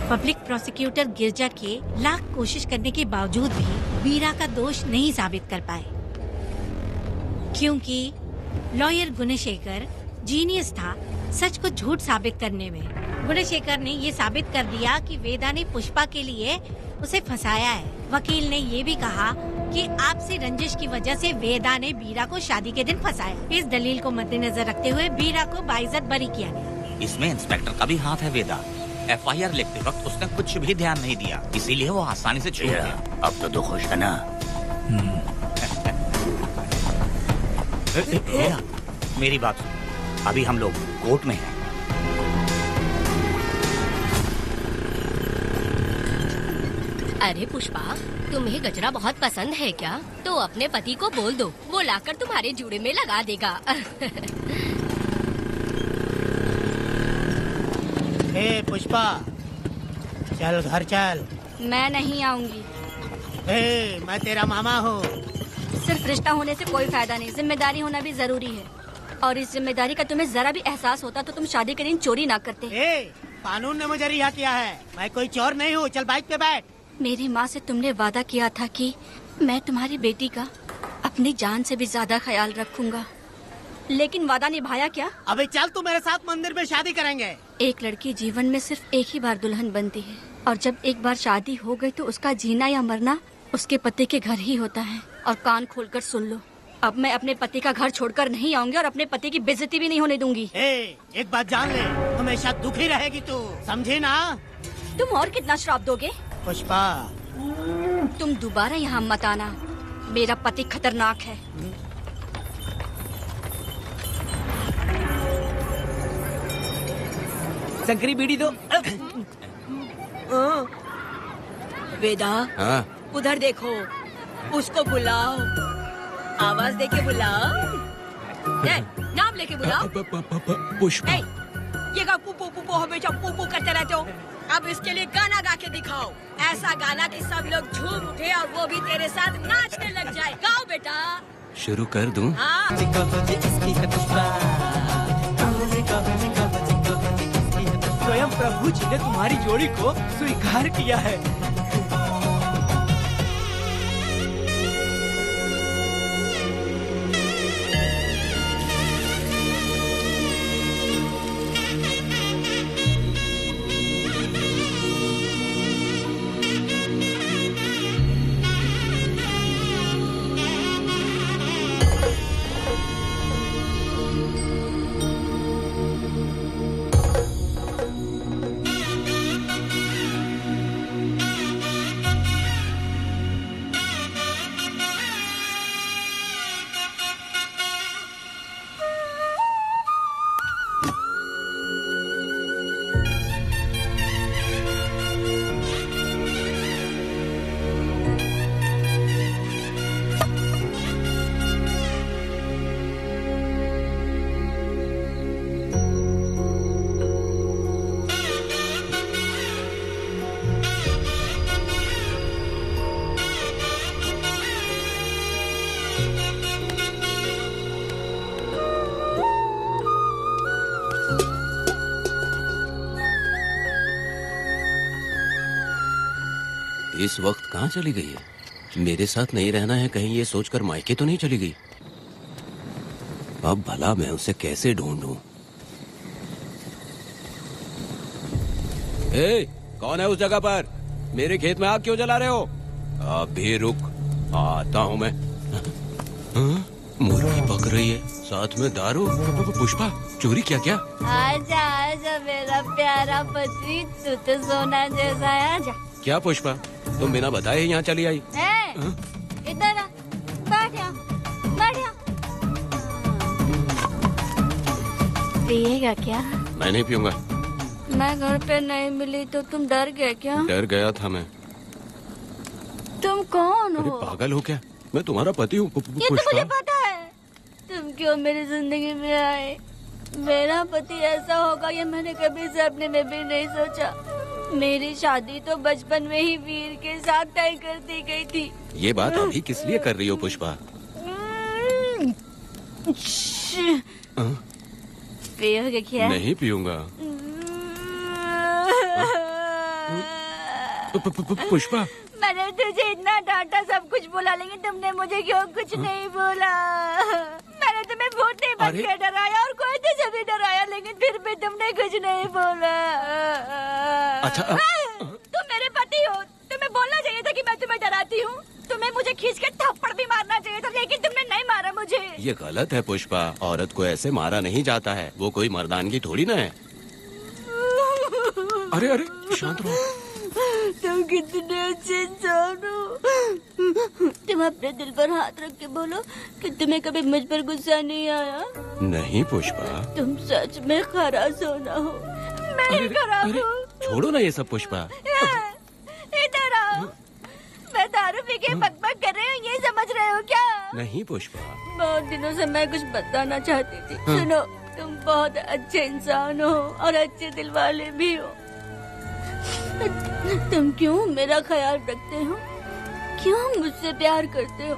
पब्लिक प्रोसिक्यूटर गिरजा के लाख कोशिश करने के बावजूद भी वीरा का दोष नहीं साबित कर पाए, क्योंकि लॉयर गुणशेखर जीनियस था सच को झूठ साबित करने में। गुणशेखर ने ये साबित कर दिया कि वेदा ने पुष्पा के लिए उसे फंसाया है। वकील ने ये भी कहा कि आपसी रंजिश की वजह से वेदा ने वीरा को शादी के दिन फंसाया। इस दलील को मद्देनजर रखते हुए वीरा को बाइज्जत बरी किया गया। इसमें इंस्पेक्टर का भी हाथ है वेदा। FIR लिखते वक्त उसने कुछ भी ध्यान नहीं दिया, इसीलिए वो आसानी से छूट गया। अब तो तू खुश है ना? मेरी बात सुन, अभी हम लोग कोर्ट में हैं। अरे पुष्पा, तुम्हें गजरा बहुत पसंद है क्या? तो अपने पति को बोल दो, वो लाकर तुम्हारे जूड़े में लगा देगा। ए पुष्पा, चल घर चल। मैं नहीं आऊंगी। ए, मैं तेरा मामा हूँ। सिर्फ रिश्ता होने से कोई फायदा नहीं, जिम्मेदारी होना भी जरूरी है। और इस जिम्मेदारी का तुम्हें जरा भी एहसास होता तो तुम शादी के दिन चोरी ना करते। ए, कानून ने मुझे रिहा किया है, मैं कोई चोर नहीं हूँ। चल बाइक पे बैठ। मेरी माँ से तुमने वादा किया था कि मैं तुम्हारी बेटी का अपनी जान से भी ज्यादा ख्याल रखूंगा। लेकिन वादा निभाया क्या? अबे चल, तू मेरे साथ मंदिर में शादी करेंगे। एक लड़की जीवन में सिर्फ एक ही बार दुल्हन बनती है, और जब एक बार शादी हो गई तो उसका जीना या मरना उसके पति के घर ही होता है। और कान खोलकर सुन लो, अब मैं अपने पति का घर छोड़कर नहीं आऊंगी और अपने पति की बेइज्जती भी नहीं होने दूंगी। एक बात जान ले, हमेशा दुखी रहेगी तू, समझी ना? तुम और कितना श्राप दोगे? पुष्पा, तुम दोबारा यहाँ मत आना, मेरा पति खतरनाक है। शंकरी बीड़ी दो। वेदा, हाँ? उधर देखो, उसको बुलाओ, आवाज दे के बुलाओ, नाम लेके बुलाओ। पुष्पा, ये का पुपो पुपो हमेशा पुपो करते रहते हो। अब इसके लिए गाना गा के दिखाओ, ऐसा गाना कि सब लोग झूम उठे और वो भी तेरे साथ नाचने लग जाए। गाओ बेटा। शुरू कर दूं? हाँ। स्वयं प्रभु जी ने तुम्हारी जोड़ी को स्वीकार किया है। इस वक्त कहाँ चली गई है? मेरे साथ नहीं रहना है कहीं ये सोचकर मायके तो नहीं चली गई? अब भला मैं उसे कैसे ढूंढूं? कौन है उस जगह पर? मेरे खेत में आग क्यों जला रहे हो? अभी रुक, आता हूँ मैं। मुर्गी पक रही है, साथ में दारू। पुष्पा, चोरी क्या? क्या? आजा आजा मेरा प्यारा पति, तू तो सोना जैसा है। आजा। क्या पुष्पा, तुम बिना बताए ही यहाँ चली आई? इधर आ, बैठ जा, बैठ जा। पिएगा क्या? मैं नहीं पीऊंगा। मैं घर पे नहीं मिली तो तुम डर गए क्या? डर गया था मैं। तुम कौन हो? अरे पागल हो क्या? मैं तुम्हारा पति हूँ। ये तो मुझे पता है। तुम क्यों मेरी जिंदगी में आए? मेरा पति ऐसा होगा ये मैंने कभी सपने में भी नहीं सोचा। मेरी शादी तो बचपन में ही वीर के साथ तय कर दी गई थी। ये बात अभी किस लिए कर रही हो पुष्पा? पियोगे क्या? नहीं पीऊंगा। पुष्पा, मैंने तुझे इतना डांटा, सब कुछ बोला, लेकिन तुमने मुझे क्यों कुछ नहीं बोला? मैंने तुम्हें बहुत नहीं बन के डराया और कोई तुझे भी डराया, लेकिन फिर भी तुमने कुछ नहीं बोला। अच्छा, तुम मेरे पति हो, तुम्हें बोलना चाहिए था कि मैं तुम्हें डराती हूँ। तुम्हें मुझे खींच के थप्पड़ भी मारना चाहिए था, लेकिन तुमने नहीं मारा मुझे। ये गलत है पुष्पा, औरत को ऐसे मारा नहीं जाता है, वो कोई मर्दानगी थोड़ी ना है। अरे अरे शांत रहो। तुम कितने अच्छे इंसान हो। तुम अपने दिल पर हाथ रख के बोलो कि तुम्हें कभी मुझ पर गुस्सा नहीं आया। नहीं पुष्पा, तुम सच में खरास होना हो। मैं खराब हूँ। छोड़ो ना ये सब पुष्पा। इधर आओ। मैं दारू पी के बकबक कर रही हूँ, ये समझ रहे हो क्या? नहीं पुष्पा, बहुत दिनों से मैं कुछ बताना चाहती थी। सुनो, तुम बहुत अच्छे इंसान हो और अच्छे दिल वाले भी हो। तुम क्यों मेरा ख्याल रखते हो? क्यों मुझसे प्यार करते हो?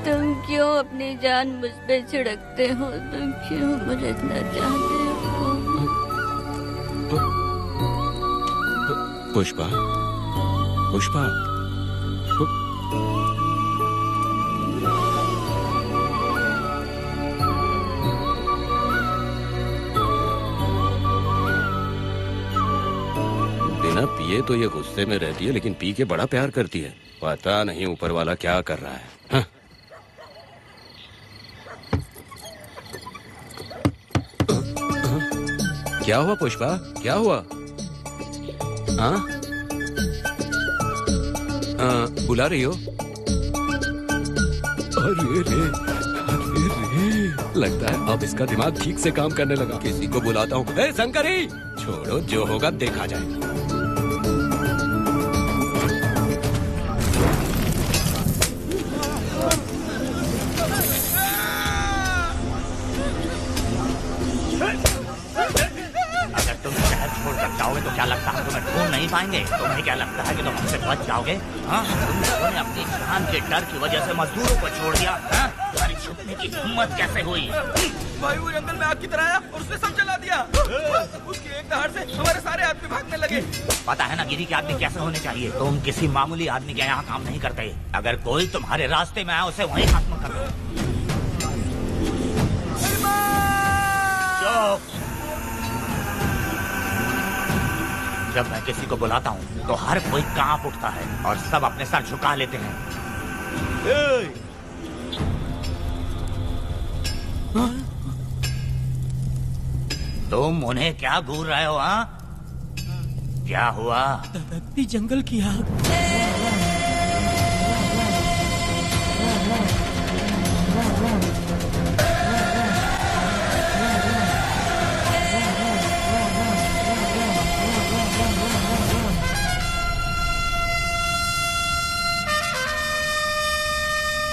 तुम क्यों अपनी जान मुझ पे छिड़कते हो? तुम क्यों मुझे इतना चाहते हो? पुष्पा, पुष्पा, पिए तो ये गुस्से में रहती है, लेकिन पी के बड़ा प्यार करती है। पता नहीं ऊपर वाला क्या कर रहा है। हाँ। क्या हुआ पुष्पा, क्या हुआ? हाँ, बुला रही हो? अरे रे, अरे रे, लगता है अब इसका दिमाग ठीक से काम करने लगा। किसी को बुलाता हूँ। ए शंकरी, छोड़ो, जो होगा देखा जाएगा। तो क्या लगता है तुम्हें ढूंढ नहीं पाएंगे? तुम्हें क्या लगता है कि तुम हमसे बच जाओगे? हाँ, तुम लोगों ने अपनी जान के डर की वजह से मजदूरों को छोड़ दिया। हाँ? तुम्हारी छुपने की हिम्मत कैसे हुई? भाई वो जंगल में आग की तरह आया और उसने सब जला दिया। उसकी एक दहाड़ से हमारे सारे आदमी भागने लगे। पता है ना गिरी के आदमी कैसे होने चाहिए? तुम किसी मामूली आदमी के यहाँ काम नहीं करते। अगर कोई तुम्हारे रास्ते में आया उसे वहीं खत्म कर दो। जब मैं किसी को बुलाता हूँ तो हर कोई कांप उठता है और सब अपने सर झुका लेते हैं। तुम उन्हें क्या घूर रहे हो? हाँ, क्या हुआ? दादाजी, जंगल की आग।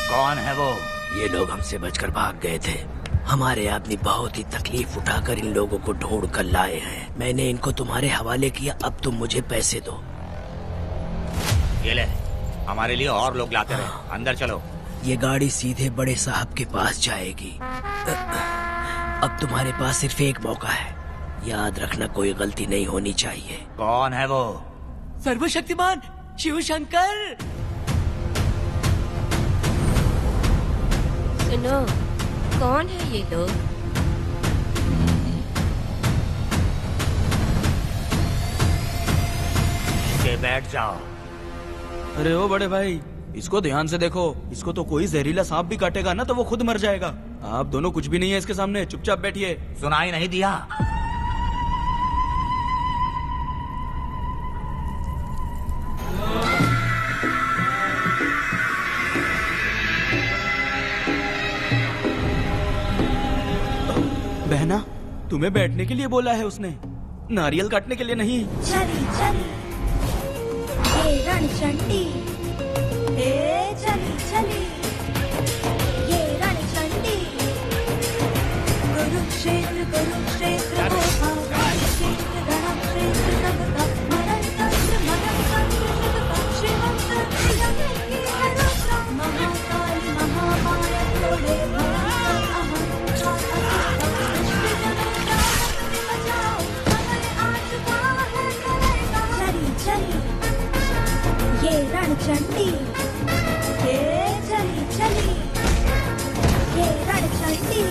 कौन है वो? ये लोग हमसे बचकर भाग गए थे। हमारे आदमी बहुत ही तकलीफ उठाकर इन लोगों को ढूंढ कर लाए हैं। मैंने इनको तुम्हारे हवाले किया, अब तुम मुझे पैसे दो। ये ले, हमारे लिए और लोग लाते रहे। अंदर चलो। ये गाड़ी सीधे बड़े साहब के पास जाएगी। अब तुम्हारे पास सिर्फ एक मौका है, याद रखना कोई गलती नहीं होनी चाहिए। कौन है वो? सर्वशक्तिमान शिव शंकर। सुनो, कौन है ये लोग? बैठ जाओ। अरे ओ बड़े भाई, इसको ध्यान से देखो। इसको तो कोई जहरीला सांप भी काटेगा ना तो वो खुद मर जाएगा। आप दोनों कुछ भी नहीं है इसके सामने, चुपचाप बैठिए। सुनाई नहीं दिया? बहना, तुम्हें बैठने के लिए बोला है उसने, नारियल काटने के लिए नहीं। चली चली ये रणचंडी, चली चली ये रणचंडी। कुरुक्षेत्र कुरुक्षेत्र कुरुक्षेत्र रणक्षेत्र नगता मरणतंत्र मरणतंत्र शिवता शिवंत प्रियंकी हरुद्रा महाकाली महामाया तोड़े ये रणचंडी, चली चली ये रणचंडी।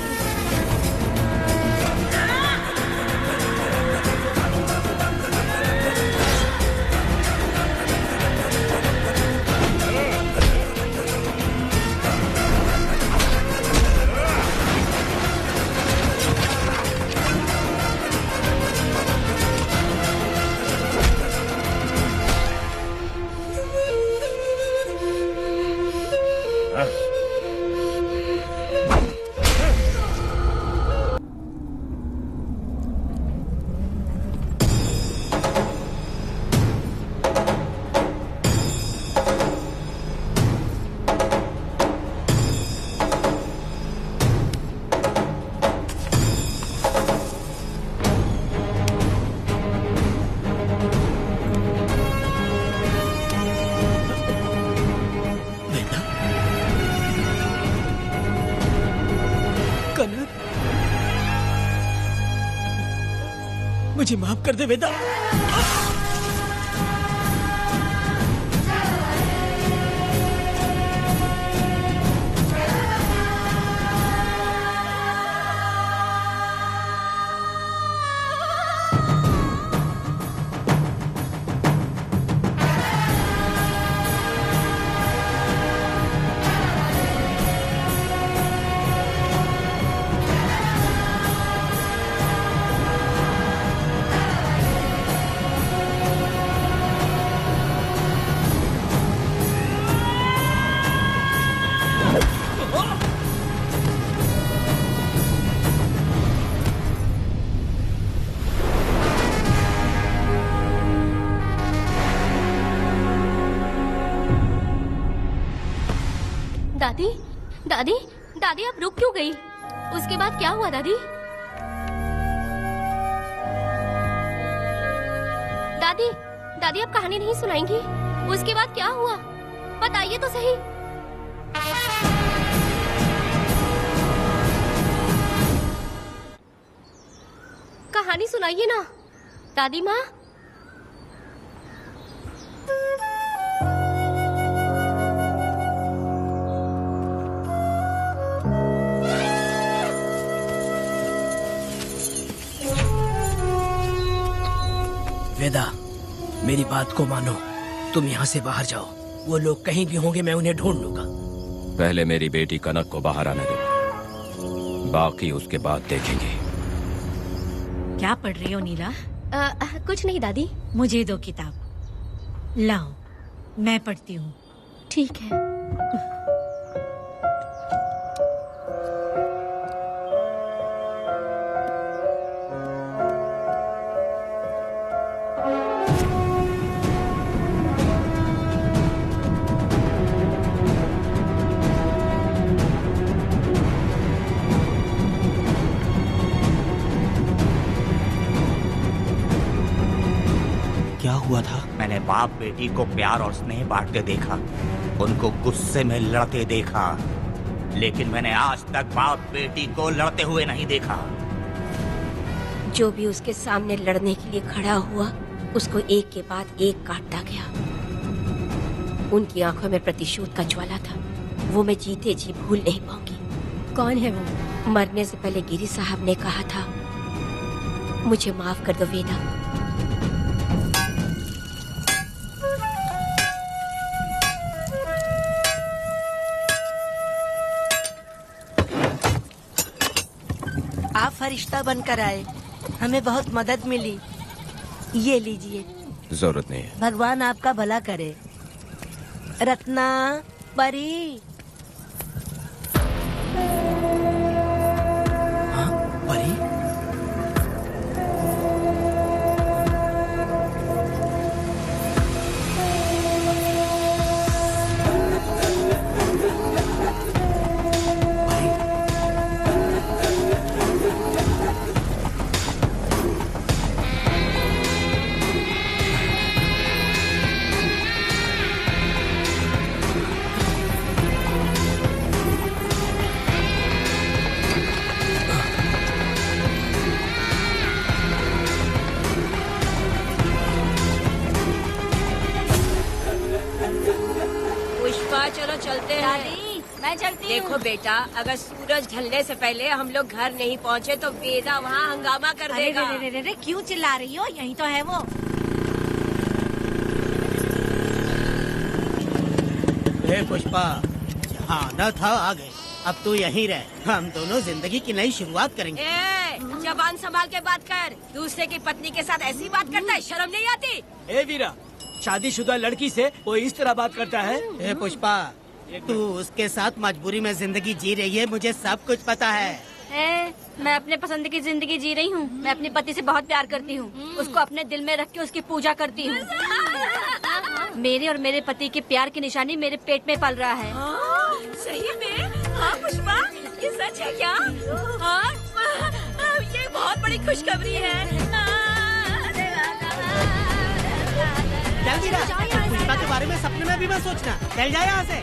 मुझे माफ कर दे वेदा। दादी दादी दादी आप रुक क्यों गई? उसके बाद क्या हुआ दादी? दादी दादी आप कहानी नहीं सुनाएंगी? उसके बाद क्या हुआ बताइए तो सही। कहानी सुनाइए ना दादी माँ। वेदा, मेरी बात को मानो, तुम यहाँ से बाहर जाओ। वो लोग कहीं भी होंगे, मैं उन्हें ढूंढ लूंगा। पहले मेरी बेटी कनक को बाहर आने दो, बाकी उसके बाद देखेंगे। क्या पढ़ रही हो नीला? कुछ नहीं दादी। मुझे दो किताब लाओ, मैं पढ़ती हूँ। ठीक है। क्या हुआ था? मैंने बाप बेटी को प्यार और स्नेह बांटते देखा, उनको गुस्से में लड़ते देखा, लेकिन मैंने आज तक बाप बेटी को लड़ते हुए नहीं देखा। जो भी उसके सामने लड़ने के लिए खड़ा हुआ, उसको एक के बाद एक काटता गया। उनकी आंखों में प्रतिशोध का ज्वाला था, वो मैं जीते जी भूल नहीं पाऊंगी। कौन है वो? मरने से पहले गिरी साहब ने कहा था, मुझे माफ कर दो वेदा। आप फरिश्ता बनकर आए, हमें बहुत मदद मिली। ये लीजिए। जरूरत नहीं है। भगवान आपका भला करे। रत्ना, परी। हाँ, परी? चलो चलते हैं। मैं चलती हूँ। देखो बेटा, अगर सूरज ढलने से पहले हम लोग घर नहीं पहुँचे तो वेदा वहाँ हंगामा कर देगा। अरे रे रे रे, क्यों चिल्ला रही हो? यही तो है वो। हे पुष्पा, जहाँ आना था आ गए, अब तू यहीं रह। हम दोनों जिंदगी की नई शुरुआत करेंगे। जबान संभाल के बात कर। दूसरे की पत्नी के साथ ऐसी बात करता है, शर्म नहीं आती? ए वीरा, शादीशुदा लड़की से कोई इस तरह बात करता है? हे पुष्पा, तू उसके साथ मजबूरी में जिंदगी जी रही है, मुझे सब कुछ पता है। मैं अपने पसंद की जिंदगी जी रही हूँ। मैं अपने पति से बहुत प्यार करती हूँ, उसको अपने दिल में रख के उसकी पूजा करती हूँ। मेरे और मेरे पति के प्यार की निशानी मेरे पेट में पल रहा है। सही में? हाँ पुष्पा, ये सच है क्या? हाँ, ये बहुत बड़ी खुशखबरी है। चल वीरा, पुष्पा के बारे में सपने में भी मत सोचना। चल जाए यहाँ से।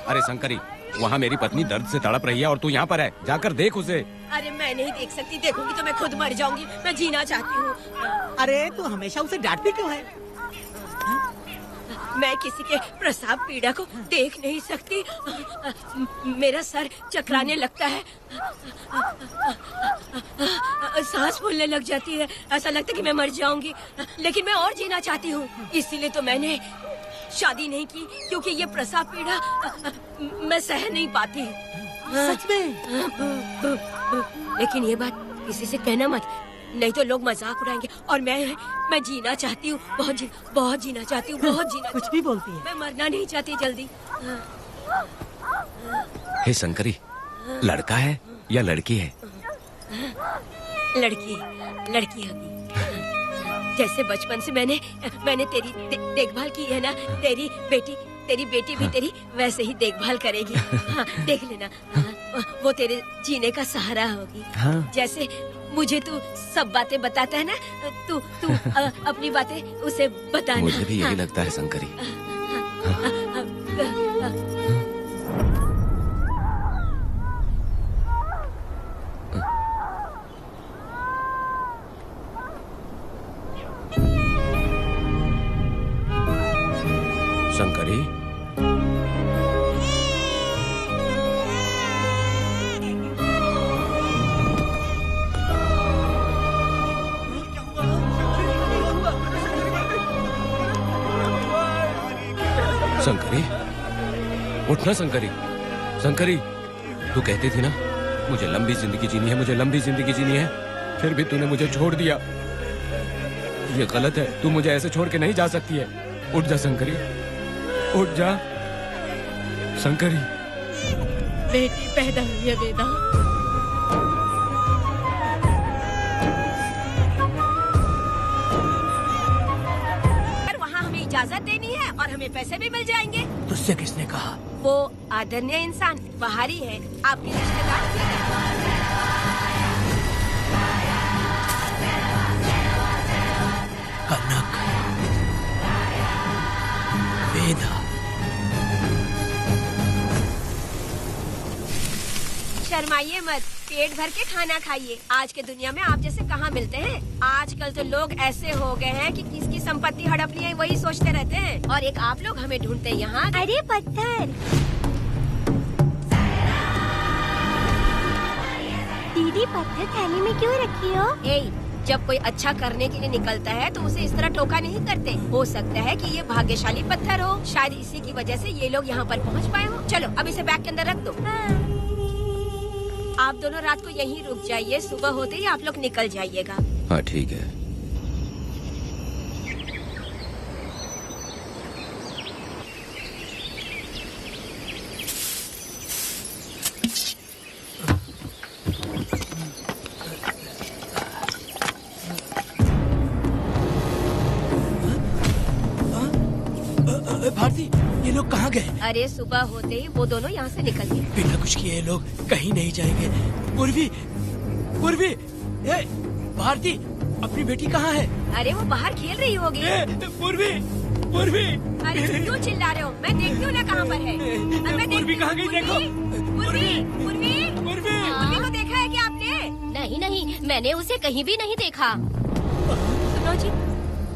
अरे शंकरी, वहाँ मेरी पत्नी दर्द से तड़प रही है और तू यहाँ पर है, जाकर देख उसे। अरे मैं नहीं देख सकती, देखूंगी तो मैं खुद मर जाऊंगी। मैं जीना चाहती हूँ। अरे तू हमेशा उसे डांटती क्यों है? मैं किसी के प्रसाव पीड़ा को देख नहीं सकती। मेरा सर चकराने लगता है, सांस फूलने लग जाती है, ऐसा लगता है कि मैं मर जाऊंगी। लेकिन मैं और जीना चाहती हूँ, इसीलिए तो मैंने शादी नहीं की, क्योंकि ये प्रसाव पीड़ा मैं सह नहीं पाती। सच में? लेकिन ये बात किसी से कहना मत, नहीं तो लोग मजाक उड़ाएंगे। और मैं जीना चाहती हूँ, बहुत जीना चाहती हूँ, बहुत जीना। कुछ भी बोलती है। मैं मरना नहीं चाहती जल्दी। हे शंकरी, लड़का है या लड़की है? लड़की। लड़की होगी। जैसे बचपन से मैंने तेरी देखभाल की है ना, तेरी बेटी भी तेरी वैसे ही देखभाल करेगी। हाँ, देख लेना। हाँ, वो तेरे जीने का सहारा होगी। हाँ। जैसे मुझे तू सब बातें बताता है ना, तू अपनी बातें उसे बताना। मुझे भी यही हाँ। लगता है शंकरी। शंकरी, शंकरी, उठना शंकरी। शंकरी, तू कहती थी ना मुझे लंबी जिंदगी जीनी है, मुझे लंबी जिंदगी जीनी है, फिर भी तूने मुझे छोड़ दिया। ये गलत है, तू मुझे ऐसे छोड़ के नहीं जा सकती है। उठ जा शंकरी, उठ जा शंकरी। बेटी पैदा हुई है वेदा। वहाँ हमें इजाजत देनी है और हमें पैसे भी मिल जाएंगे। तुझसे किसने कहा? वो आदरणीय इंसान बाहरी है, आपके रिश्तेदार। कनक, वेदा। शर्माइए मत, पेट भर के खाना खाइए। आज के दुनिया में आप जैसे कहाँ मिलते हैं। आजकल तो लोग ऐसे हो गए हैं कि किसकी संपत्ति हड़प ली है वही सोचते रहते हैं, और एक आप लोग हमें ढूंढते हैं यहाँ। अरे पत्थर, दीदी पत्थर थैली में क्यों रखी हो? जब कोई अच्छा करने के लिए निकलता है तो उसे इस तरह टोका नहीं करते। हो सकता है कि ये भाग्यशाली पत्थर हो, शायद इसी की वजह से ये लोग यहाँ पर पहुँच पाए हो। चलो अब इसे बैग के अंदर रख दो। आप दोनों रात को यहीं रुक जाइए, सुबह होते ही आप लोग निकल जाइएगा। हाँ ठीक है। भारती, ये लोग कहाँ गए? अरे सुबह होते ही वो दोनों यहाँ से निकल गए। बिना कुछ किए ये लोग कहीं नहीं जाएंगे। पूर्वी, पूर्वी, ए, भारती, अपनी बेटी कहाँ है? अरे वो बाहर खेल रही होगी। पूर्वी, पूर्वी। अरे क्यों चिल्ला रहे हो? मैं देखती हूँ ना कहाँ पर है। पूर्वी कहाँ गई? देखो। पूर्वी को देखा है क्या आपने? नहीं, मैंने उसे कहीं भी नहीं देखा। सुनो जी,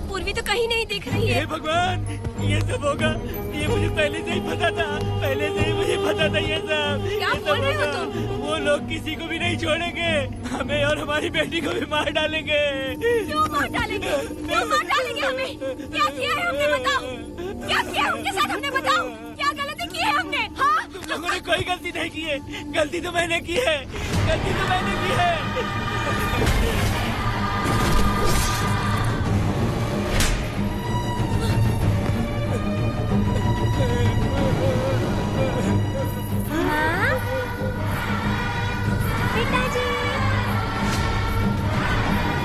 पूर्वी तो कहीं नहीं दिख रही है। हे भगवान, ये सब होगा, ये मुझे पहले से ही पता था। पहले से ही मुझे पता था ये सब। क्या बोल रहे हो तुम? वो लोग किसी को भी नहीं छोड़ेंगे, हमें और हमारी बेटी को भी मार डालेंगे। क्यों मार डालेंगे? क्यों मार डालेंगे हमें? क्या किया है हमने बताओ? क्या किया है उनके साथ हमने बताओ? क्या गलती की है हमने? हाँ? तुम लोगों ने कोई गलती नहीं की है। गलती तो मैंने की है, गलती तो मैंने की है।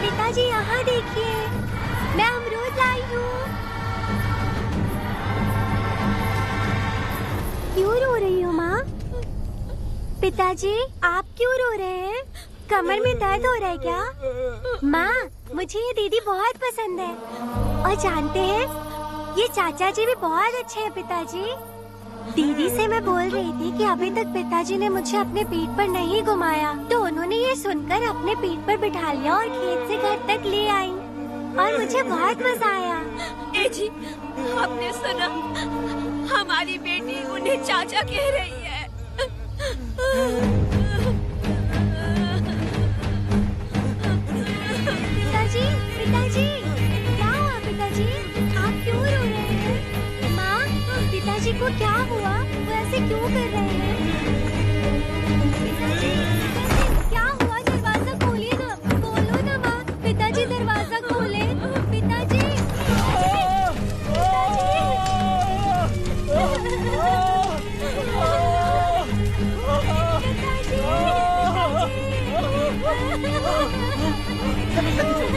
पिताजी यहाँ देखिए, मैं अमरूद लाई हूँ। क्यों रो रही हो माँ? पिताजी आप क्यों रो रहे हैं? कमर में दर्द हो रहा है क्या? माँ, मुझे ये दीदी बहुत पसंद है, और जानते हैं ये चाचा जी भी बहुत अच्छे हैं। पिताजी, दीदी से मैं बोल रही थी कि अभी तक पिताजी ने मुझे अपने पीठ पर नहीं घुमाया, तो उन्होंने ये सुनकर अपने पीठ पर बिठा लिया और खेत से घर तक ले आई, और मुझे बहुत मजा आया। ए जी, आपने सुना? हमारी बेटी उन्हें चाचा कह रही है। पिताजी, पिताजी, क्या हुआ पिताजी? आप क्यों रो रहे हैं? माँ, पिताजी को क्या हुआ? वो ऐसे क्यों कर रहे हैं? पिताजी, क्या हुआ? दरवाजा खोलिए ना, खोलो ना माँ। पिताजी दरवाजा खोले। पिताजी, पिताजी,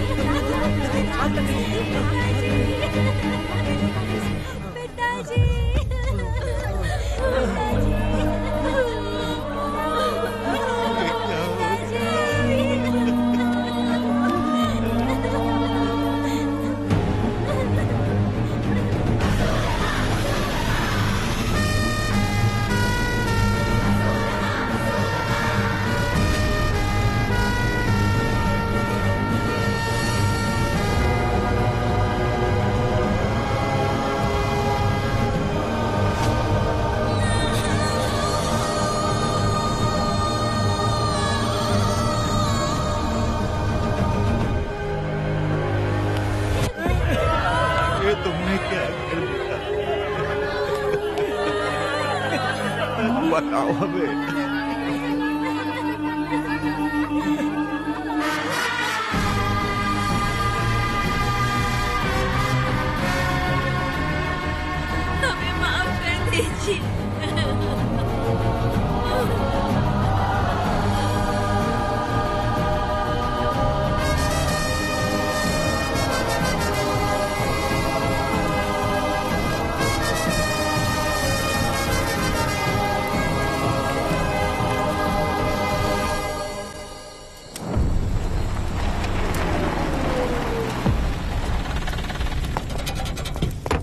तुमने क्या कर दिया? बताओ हमें। हमें माफ कर दीजिए।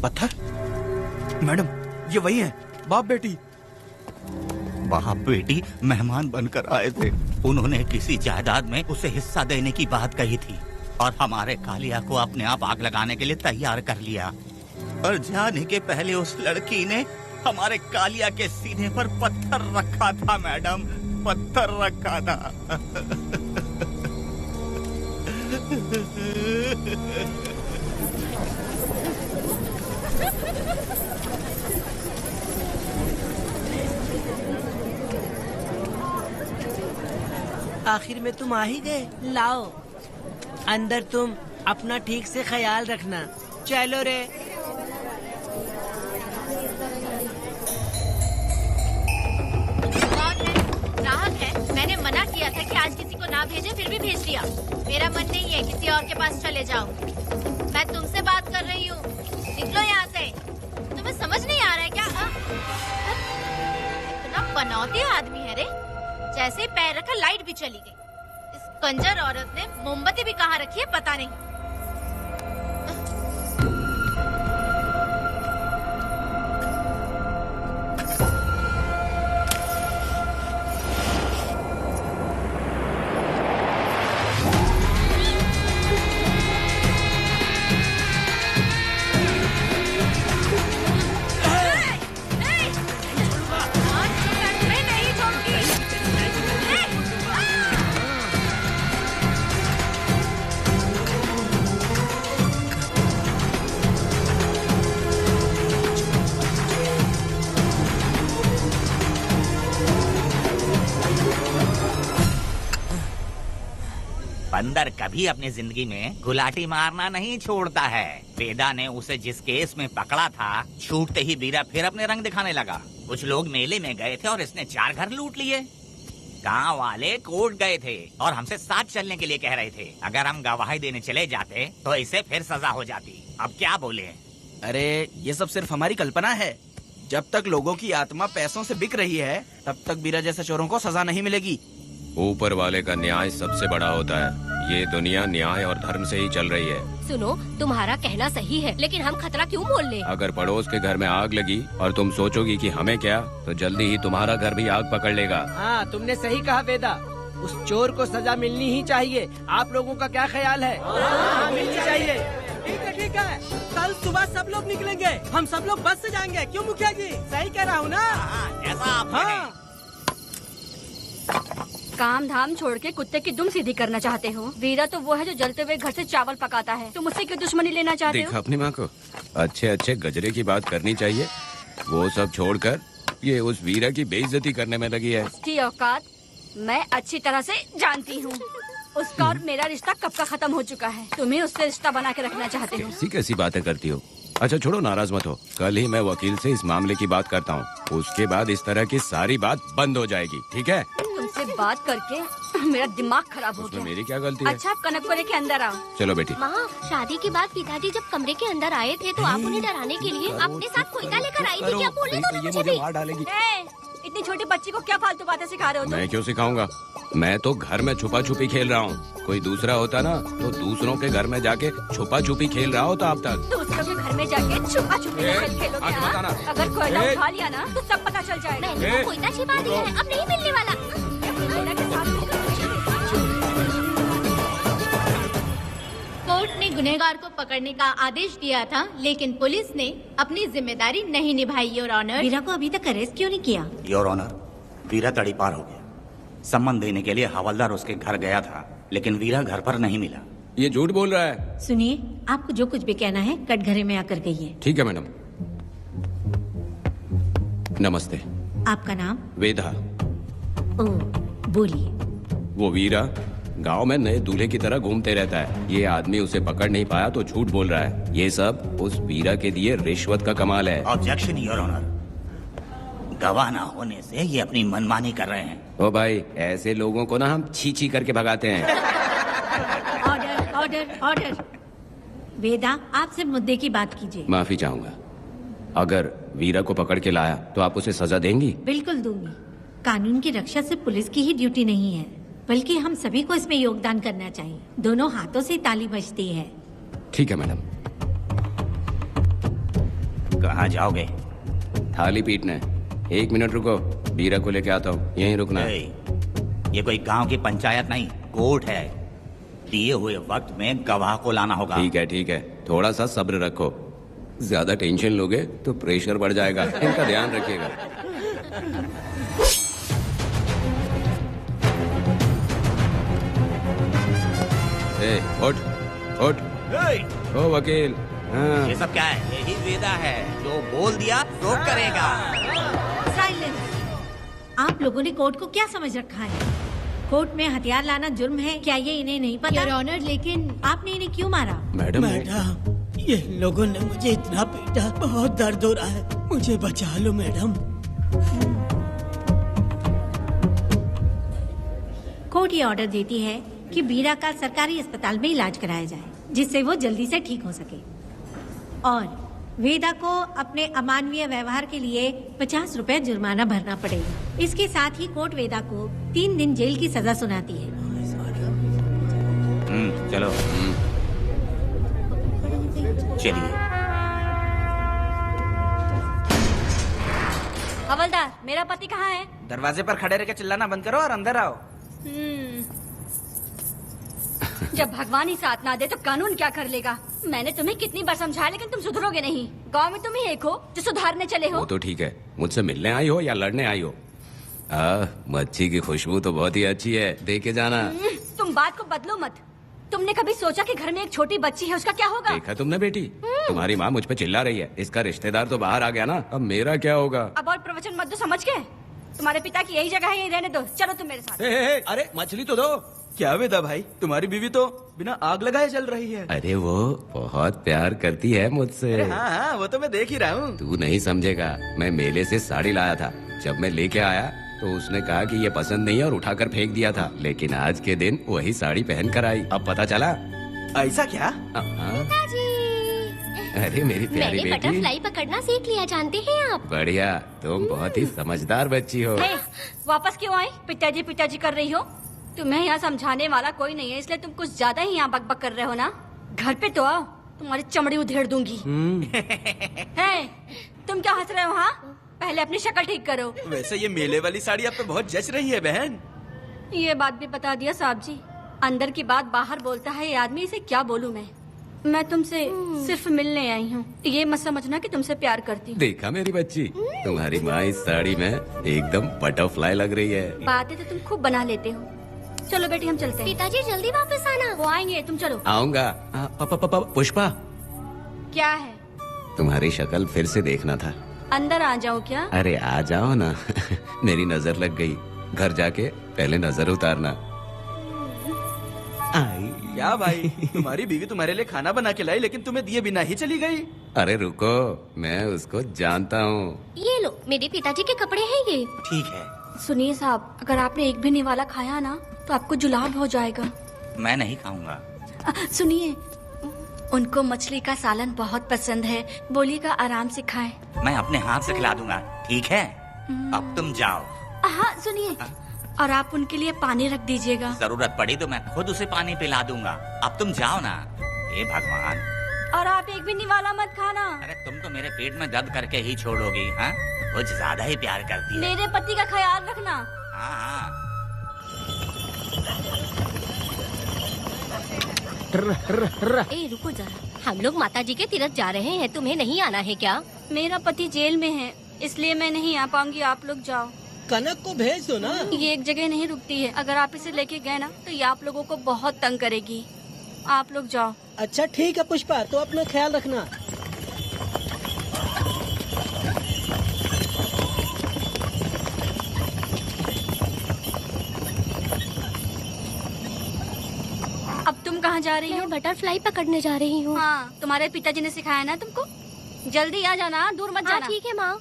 पत्थर? मैडम, ये वही है, बाप बेटी। बाप बेटी मेहमान बनकर आए थे। उन्होंने किसी जायदाद में उसे हिस्सा देने की बात कही थी और हमारे कालिया को अपने आप आग लगाने के लिए तैयार कर लिया। और जाने के पहले उस लड़की ने हमारे कालिया के सीने पर पत्थर रखा था मैडम, पत्थर रखा था। आखिर में तुम आ ही गए। लाओ अंदर, तुम अपना ठीक से ख्याल रखना। चलो रे। ग्राहक है, मैंने मना किया था कि आज किसी को ना भेजे, फिर भी भेज दिया। मेरा मन नहीं है, किसी और के पास चले जाओ। मैं तुमसे बात कर रही हूँ, निकलो यहाँ से। तुम्हें समझ नहीं आ रहा है क्या? इतना पनौती आदमी है रे, जैसे ही पैर रखा लाइट भी चली गई। इस कंजर औरत ने मोमबत्ती भी कहाँ रखी है पता नहीं। बंदर कभी अपनी जिंदगी में गुलाटी मारना नहीं छोड़ता है। वेदा ने उसे जिस केस में पकड़ा था, छूटते ही वीरा फिर अपने रंग दिखाने लगा। कुछ लोग मेले में गए थे और इसने 4 घर लूट लिए। गांव वाले कोर्ट गए थे और हमसे साथ चलने के लिए कह रहे थे। अगर हम गवाही देने चले जाते तो इसे फिर सजा हो जाती। अब क्या बोले? अरे ये सब सिर्फ हमारी कल्पना है। जब तक लोगों की आत्मा पैसों से बिक रही है, तब तक वीरा जैसे चोरों को सजा नहीं मिलेगी। ऊपर वाले का न्याय सबसे बड़ा होता है। ये दुनिया न्याय और धर्म से ही चल रही है। सुनो, तुम्हारा कहना सही है, लेकिन हम खतरा क्यों मोल ले? अगर पड़ोस के घर में आग लगी और तुम सोचोगी कि हमें क्या, तो जल्दी ही तुम्हारा घर भी आग पकड़ लेगा। हाँ, तुमने सही कहा वेदा। उस चोर को सजा मिलनी ही चाहिए। आप लोगों का क्या ख्याल है? हाँ, मिलनी चाहिए। ठीक है। कल सुबह सब लोग निकलेंगे। हम सब लोग बस से जाएंगे। क्यों मुखिया जी? सही कह रहा हूँ ना? ऐसा आप हाँ। काम धाम छोड़ के कुत्ते की दुम सीधी करना चाहते हो? वीरा तो वो है जो जलते हुए घर से चावल पकाता है। तुम उससे क्यों दुश्मनी लेना चाहते हो? देखा अपनी माँ को, अच्छे अच्छे गजरे की बात करनी चाहिए। वो सब छोड़कर ये उस वीरा की बेइज्जती करने में लगी है। उसकी औकात मैं अच्छी तरह से जानती हूँ। उसका और मेरा रिश्ता कब का खत्म हो चुका है। तुम्हें उससे रिश्ता बना के रखना चाहते हो। कैसी कैसी बातें करती हो। अच्छा छोड़ो, नाराज मत हो। कल ही मैं वकील से इस मामले की बात करता हूँ। उसके बाद इस तरह की सारी बात बंद हो जाएगी, ठीक है? तुमसे बात करके मेरा दिमाग खराब हो गया। मेरी क्या गलती है? अच्छा, कनक को लेके अंदर आओ। चलो बेटी। माँ, शादी के बाद पिताजी जब कमरे के अंदर आए थे तो आप उन्हें डराने के लिए अपने साथ कोयता लेकर आई थी। क्या बोले तो मुझे भी? मार डालेगी। इतनी छोटी बच्ची को क्या फालतू बातें सिखा रहे हो तुम? मैं क्यों सिखाऊंगा? मैं तो घर में छुपा छुपी खेल रहा हूँ। कोई दूसरा होता ना तो दूसरों के घर में जाके छुपा छुपी खेल रहा होता अब तक। दूसरों के घर में जाके छुपा छुपी खेलोगे? अगर कोयला उठा लिया ना तो सब पता चल जाएगा। मैंने तो कोयता छिपा दिया है, अब नहीं मिलने वाला। कोर्ट ने गुनहगार को पकड़ने का आदेश दिया था, लेकिन पुलिस ने अपनी जिम्मेदारी नहीं निभाई। योर ऑनर, वीरा को अभी तक अरेस्ट क्यों नहीं किया? योर ऑनर, वीरा तड़ीपार हो गया। सम्मान देने के लिए हवलदार उसके घर गया था, लेकिन वीरा घर पर नहीं मिला। ये झूठ बोल रहा है। सुनिए, आपको जो कुछ भी कहना है कटघरे में आकर कहिए। ठीक है मैडम। नमस्ते। आपका नाम? वेदा। ओह, बोलिए। वो वीरा गांव में नए दूल्हे की तरह घूमते रहता है। ये आदमी उसे पकड़ नहीं पाया तो झूठ बोल रहा है। ये सब उस वीरा के दिए रिश्वत का कमाल है। Objection your honour. गवाह ना होने से ये अपनी मनमानी कर रहे हैं। ओ भाई, ऐसे लोगों को ना हम छी छी करके भगाते हैं। Order order order. वेदा, आपसे मुद्दे की बात कीजिए। माफी चाहूंगा। अगर वीरा को पकड़ के लाया तो आप उसे सजा देंगी? बिल्कुल दूंगी। कानून की रक्षा सिर्फ पुलिस की ही ड्यूटी नहीं है, बल्कि हम सभी को इसमें योगदान करना चाहिए। दोनों हाथों से ताली बजती है। ठीक है मैडम। कहाँ जाओगे? थाली पीटने। 1 मिनट रुको, वीरा को लेके आता हूँ। यहीं रुकना। ये कोई गांव की पंचायत नहीं, कोर्ट है। दिए हुए वक्त में गवाह को लाना होगा। ठीक है, थोड़ा सा सब्र रखो। ज्यादा टेंशन लोगे तो प्रेशर बढ़ जाएगा। इनका ध्यान रखिएगा। उठ उठ। ओ वकील। हाँ। ये सब क्या है? यही वेदा है, जो बोल दिया तो करेगा। साइलेंस। आप लोगों ने कोर्ट को क्या समझ रखा है? कोर्ट में हथियार लाना जुर्म है, क्या ये इन्हें नहीं पता? योर ऑनर, लेकिन आपने इन्हें क्यों मारा? मैडम, ये लोगों ने मुझे इतना पीटा, बहुत दर्द हो रहा है, मुझे बचा लो मैडम। कोर्ट ये ऑर्डर देती है कि वीरा का सरकारी अस्पताल में इलाज कराया जाए, जिससे वो जल्दी से ठीक हो सके। और वेदा को अपने अमानवीय व्यवहार के लिए 50 रुपए जुर्माना भरना पड़ेगा। इसके साथ ही कोर्ट वेदा को 3 दिन जेल की सजा सुनाती है। चलो चलिए। हवलदार, मेरा पति कहाँ है? दरवाजे पर खड़े रह के चिल्लाना बंद करो और अंदर आओ। जब भगवान ही साथ ना दे तो कानून क्या कर लेगा? मैंने तुम्हें कितनी बार समझाया, लेकिन तुम सुधरोगे नहीं। गांव में तुम ही एक हो जो सुधारने चले हो। वो तो ठीक है, मुझसे मिलने आई हो या लड़ने आई हो? मच्छी की खुशबू तो बहुत ही अच्छी है, दे के जाना। तुम बात को बदलो मत। तुमने कभी सोचा कि घर में एक छोटी बच्ची है, उसका क्या होगा? देखा तुमने बेटी, तुम्हारी माँ मुझ पे चिल्ला रही है। इसका रिश्तेदार तो बाहर आ गया ना, अब मेरा क्या होगा? अब और प्रवचन मत दो, समझ गए? तुम्हारे पिता की यही जगह है, यही रहने दो। चलो तुम मेरे साथ। अरे मछली तो दो। क्या वेदा भाई, तुम्हारी बीवी तो बिना आग लगाए चल रही है। अरे वो बहुत प्यार करती है मुझसे। हाँ, वो तो मैं देख ही रहा हूँ। तू नहीं समझेगा। मैं मेले से साड़ी लाया था, जब मैं लेके आया तो उसने कहा कि ये पसंद नहीं है और उठाकर फेंक दिया था। लेकिन आज के दिन वही साड़ी पहन कर आई। अब पता चला। ऐसा क्या? अरे मेरी प्यारी बेटी, बटरफ्लाई पकड़ना सीख लिया, जानते हैं आप? बढ़िया, तुम बहुत ही समझदार बच्ची हो। वापस क्यों आई? पिताजी कर रही हो? तुम्हें यहाँ समझाने वाला कोई नहीं है, इसलिए तुम कुछ ज्यादा ही यहाँ बकबक कर रहे हो ना। घर पे तो आओ, तुम्हारी चमड़ी उधेड़ दूंगी। है, तुम क्या हंस रहे हो? हाँ, पहले अपनी शक्ल ठीक करो। वैसे ये मेले वाली साड़ी आप पे बहुत जच रही है बहन। ये बात भी बता दिया साहब जी। अंदर की बात बाहर बोलता है ये आदमी, इसे क्या बोलूं मैं तुमसे सिर्फ मिलने आई हूँ। ये मत समझना कि तुमसे प्यार करती हूँ। देखा मेरी बच्ची, तुम्हारी माँ इस साड़ी में एकदम बटरफ्लाई लग रही है। बातें तो तुम खूब बना लेते हो। चलो बेटी, हम चलते हैं। पिताजी जल्दी वापस आना। वो आएंगे, तुम चलो। आऊंगा। पुष्पा, क्या है? तुम्हारी शक्ल फिर से देखना था। अंदर आ जाओ क्या? अरे आ जाओ ना। मेरी नजर लग गई। घर जाके पहले नजर उतारना। क्या भाई, तुम्हारी बीवी तुम्हारे लिए खाना बना के लाई, लेकिन तुम्हें दिए बिना ही चली गई। अरे रुको, मैं उसको जानता हूँ। ये लो, मेरे पिताजी के कपड़े हैं ये। ठीक है। सुनिए साहब, अगर आपने एक भी निवाला खाया ना तो आपको जुलाब हो जाएगा। मैं नहीं खाऊंगा। सुनिए, उनको मछली का सालन बहुत पसंद है, बोलिएगा आराम से खाएं। मैं अपने हाथ से खिला दूंगा, ठीक है? अब तुम जाओ। हाँ सुनिए, और आप उनके लिए पानी रख दीजिएगा। जरूरत पड़ी तो मैं खुद उसे पानी पिला दूंगा। अब तुम जाओ ना। हे भगवान। और आप एक भी निवाला मत खाना। अरे तुम तो मेरे पेट में दर्द करके ही छोड़ोगी। हाँ, कुछ ज्यादा ही प्यार करती है। मेरे पति का ख्याल रखना। हाँ। ए रुको जरा, हम लोग माताजी के तीर्थ जा रहे हैं, तुम्हें नहीं आना है क्या? मेरा पति जेल में है, इसलिए मैं नहीं आ पाऊंगी। आप लोग जाओ। कनक को भेज दो ना। ये एक जगह नहीं रुकती है, अगर आप इसे लेके गए ना तो ये आप लोगों को बहुत तंग करेगी। आप लोग जाओ। अच्छा ठीक है पुष्पा, तो अपना ख्याल रखना। अब तुम कहाँ जा रही हो? बटरफ्लाई पकड़ने जा रही हूँ। हाँ, तुम्हारे पिताजी ने सिखाया ना तुमको। जल्दी आ जाना, दूर मत जाना। ठीक है माँ।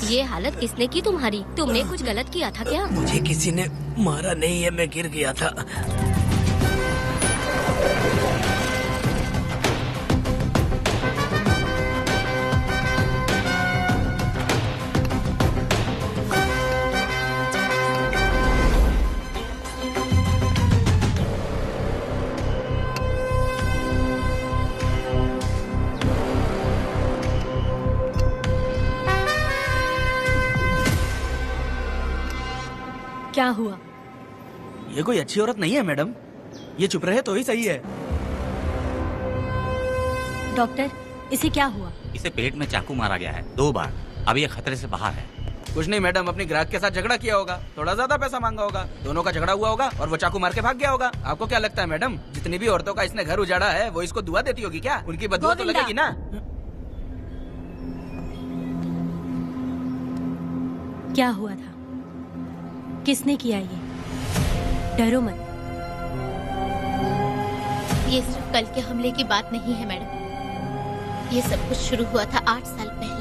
ये हालत किसने की तुम्हारी? तुमने कुछ गलत किया था क्या? मुझे किसी ने मारा नहीं है, मैं गिर गया था। क्या हुआ? ये कोई अच्छी औरत नहीं है मैडम, ये चुप रहे तो ही सही है। डॉक्टर, इसे क्या हुआ? इसे पेट में चाकू मारा गया है 2 बार। अब ये खतरे से बाहर है। कुछ नहीं मैडम, अपनी ग्राहक के साथ झगड़ा किया होगा, थोड़ा ज्यादा पैसा मांगा होगा, दोनों का झगड़ा हुआ होगा और वो चाकू मार के भाग गया होगा। आपको क्या लगता है मैडम, जितनी भी औरतों का इसने घर उजाड़ा है वो इसको दुआ देती होगी क्या? उनकी बदुआ तो लगेगी ना। क्या हुआ था? किसने किया ये? डरो मत। ये सिर्फ कल के हमले की बात नहीं है मैडम। ये सब कुछ शुरू हुआ था 8 साल पहले।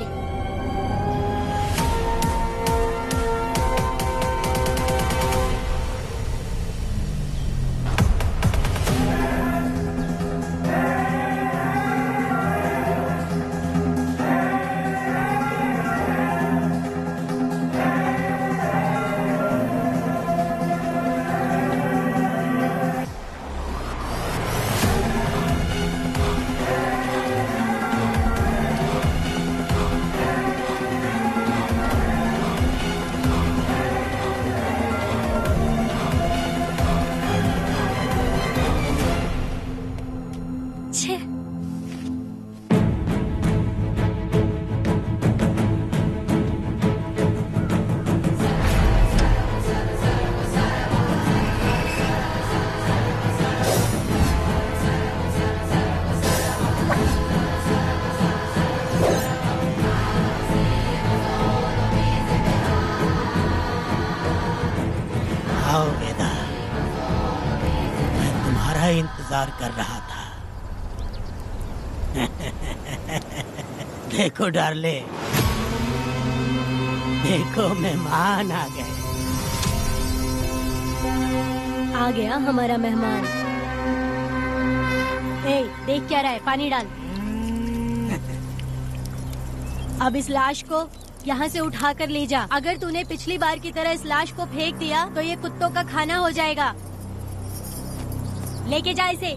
आओ वेदा, मैं तुम्हारा इंतजार कर रहा था। देखो डार्ले, देखो मेहमान आ गए। आ गया हमारा मेहमान। ए, देख क्या रहा है? पानी डाल। अब इस लाश को यहाँ से उठा कर ले जा। अगर तूने पिछली बार की तरह इस लाश को फेंक दिया तो ये कुत्तों का खाना हो जाएगा। लेके जा इसे।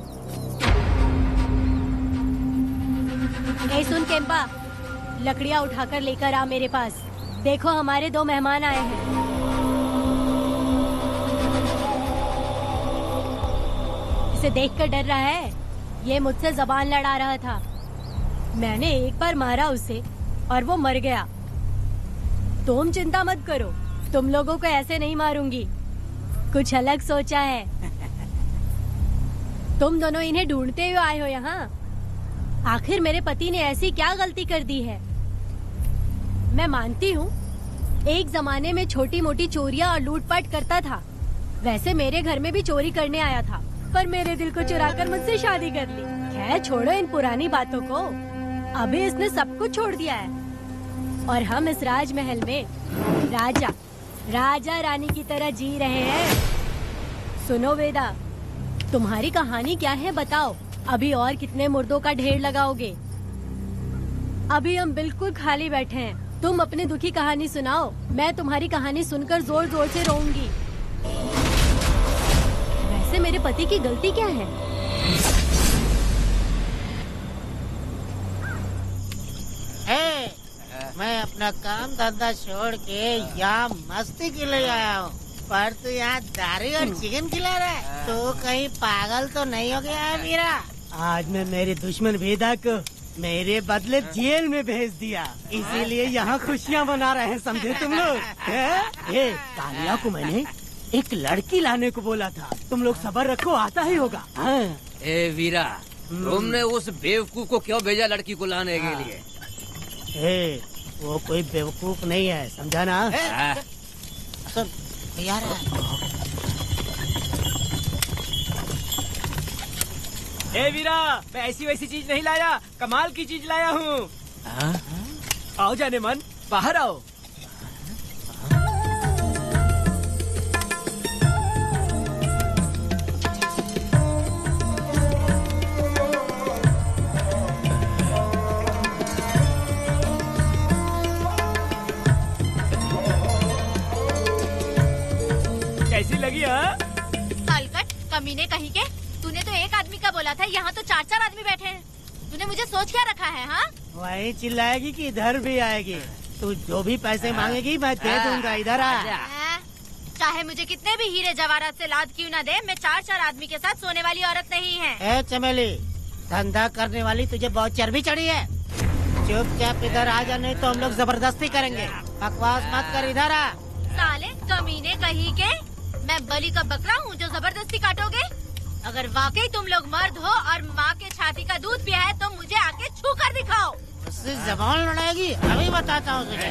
ए सुन केम्पा, लकड़ियाँ उठाकर लेकर आ मेरे पास। देखो हमारे 2 मेहमान आए हैं। इसे देखकर डर रहा है? ये मुझसे जबान लड़ा रहा था। मैंने एक बार मारा उसे और वो मर गया। तुम चिंता मत करो, तुम लोगों को ऐसे नहीं मारूंगी। कुछ अलग सोचा है। तुम दोनों इन्हें ढूंढते हुए आए हो यहाँ। आखिर मेरे पति ने ऐसी क्या गलती कर दी है? मैं मानती हूँ एक जमाने में छोटी मोटी चोरियाँ और लूटपाट करता था। वैसे मेरे घर में भी चोरी करने आया था, पर मेरे दिल को चुराकर मुझसे शादी कर ली। खैर छोड़ो इन पुरानी बातों को। अभी इसने सब कुछ छोड़ दिया है और हम इस राजमहल में राजा रानी की तरह जी रहे हैं। सुनो वेदा, तुम्हारी कहानी क्या है बताओ? अभी और कितने मुर्दों का ढेर लगाओगे? अभी हम बिल्कुल खाली बैठे हैं। तुम अपनी दुखी कहानी सुनाओ, मैं तुम्हारी कहानी सुनकर जोर जोर से रोऊंगी। वैसे मेरे पति की गलती क्या है? मैं अपना काम धंधा छोड़ के यहाँ मस्ती के लिए आया हूँ, पर तू यहाँ दारू और चिकन खिला रहा है। तो कहीं पागल तो नहीं हो गया है वीरा? आज मैं मेरे दुश्मन वेदा को मेरे बदले जेल में भेज दिया, इसीलिए यहाँ खुशियाँ मना रहे हैं, समझे तुम लोग? ये कालिया को मैंने एक लड़की लाने को बोला था, तुम लोग सब्र रखो, आता ही होगा। ए वीरा, तुमने उस बेवकूफ को क्यों भेजा लड़की को लाने के लिए? वो कोई बेवकूफ नहीं है, समझा ना? सुन यार, ए वीरा, मैं ऐसी वैसी चीज नहीं लाया, कमाल की चीज लाया हूँ। आओ जाने मन, बाहर आओ। कैसी लगी? हलकट कमीने कहीं के, तूने तो एक आदमी का बोला था, यहाँ तो 4-4 आदमी बैठे हैं। तूने मुझे सोच क्या रखा है? हाँ, वही चिल्लाएगी कि इधर भी आएगी? तू जो भी पैसे मांगेगी मैं दे दूंगा, इधर आ। चाहे मुझे कितने भी हीरे जवाहरात से लाद क्यों न दे, मैं 4-4 आदमी के साथ सोने वाली औरत नहीं है। चमेली, धंधा करने वाली तुझे बहुत चर्बी चढ़ी है, चुपचाप इधर आ जा, नहीं तो हम लोग जबरदस्ती करेंगे। बकवास मत कर, इधर आ। साले कमीने कहीं के, मैं बलि का बकरा हूँ जो जबरदस्ती काटोगे? अगर वाकई तुम लोग मर्द हो और माँ के छाती का दूध पिया है तो मुझे आके छू कर दिखाओ। उससे जबान लड़ाएगी, अभी बताता हूँ तुझे।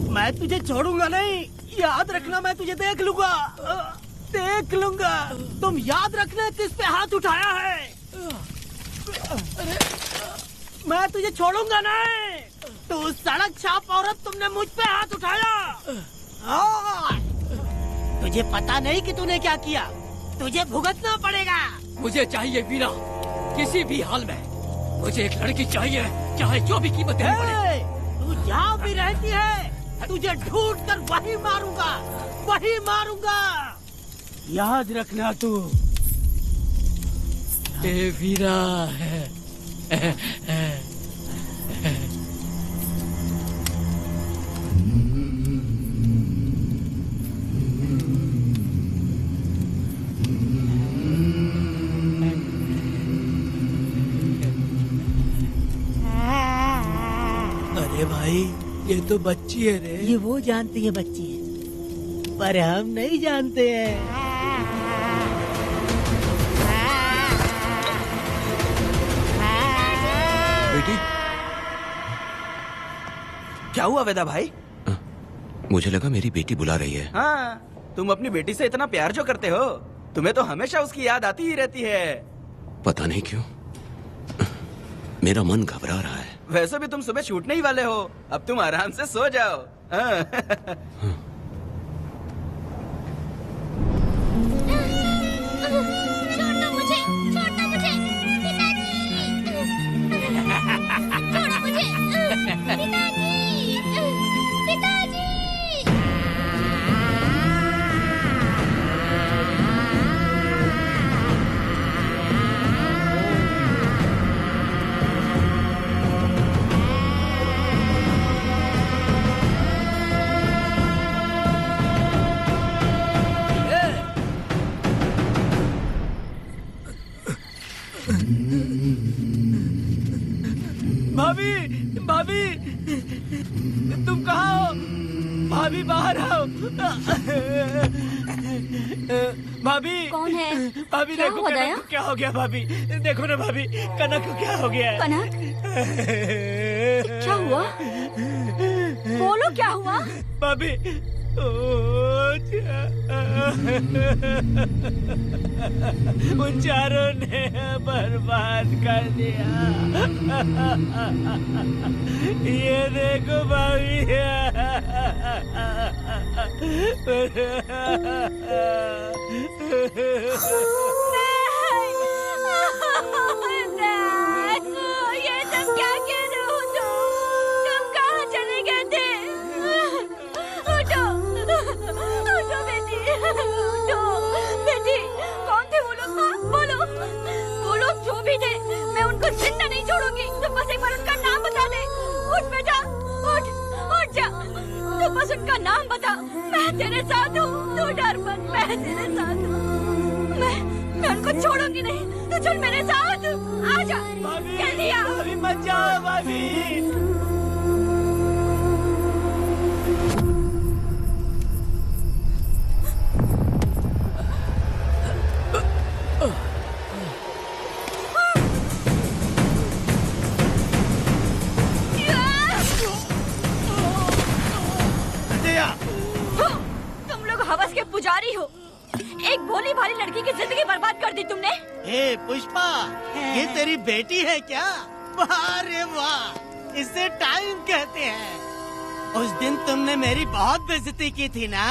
मैं तुझे छोड़ूंगा नहीं, याद रखना, मैं तुझे देख लूंगा, देख लूंगा। तुम याद रखना किस पे हाथ उठाया है, मैं तुझे छोड़ूंगा नहीं। तू सड़क छाप औरत, तुमने मुझ पे हाथ उठाया। तुझे पता नहीं कि तूने क्या किया, तुझे भुगतना पड़ेगा। मुझे चाहिए वीरा, किसी भी हाल में मुझे एक लड़की चाहिए, चाहे जो भी कीमत देनी पड़े। तू जहाँ भी रहती है तुझे ढूंढ कर वही मारूंगा, वही मारूंगा, याद रखना तू। ए वीरा है। अरे भाई, ये तो बच्ची है रे। ये वो जानती है बच्ची है, पर हम नहीं जानते हैं। बेटी, क्या हुआ वेदा भाई? मुझे लगा मेरी बेटी बुला रही है। हाँ, तुम अपनी बेटी से इतना प्यार जो करते हो, तुम्हें तो हमेशा उसकी याद आती ही रहती है। पता नहीं क्यों मेरा मन घबरा रहा है। वैसे भी तुम सुबह छूटने ही वाले हो, अब तुम आराम से सो जाओ। हाँ। छोड़ो मुझे, छोड़ो मुझे, पिताजी, छोड़ो मुझे, पिताजी, पिताजी। भाभी, भाभी, तुम कहाँ हो? भाभी बाहर आओ। भाभी कौन है? भाभी क्या देखो हुआ कनक दया? को क्या हो गया? भाभी देखो ना भाभी, कनक को क्या हो गया है? कनक क्या हुआ? बोलो क्या हुआ? भाभी उन चारों ने बर्बाद कर दिया। ये देखो भाभी। ये तुम क्या कह रहे हो? तुम कहाँ चले गए थे? उठो, उठो बेटी, उठो बेटी। कौन थे वो लोग? हाँ, बोलो, वो लोग जो भी थे, मैं उनको जिंदा नहीं छोड़ूंगी। तुम बस एक बार उनका नाम बता दे। उठ बेटा, उठ, उठ जा। तू बस उनका नाम बता। मैं तेरे साथ हूँ, तू डर मत, मैं तेरे साथ हूँ। मैं उनको छोड़ूंगी नहीं। तू चल मेरे साथ, आजा जल्दी आ। भाभी मत जाओ भाभी। तुम लोग हवस के पुजारी हो। एक भोली भाली लड़की की जिंदगी बर्बाद कर दी तुमने। ए पुष्पा, ये तेरी बेटी है क्या? वाह रे वाह, इसे टाइम कहते हैं। उस दिन तुमने मेरी बहुत बेइज्जती की थी ना?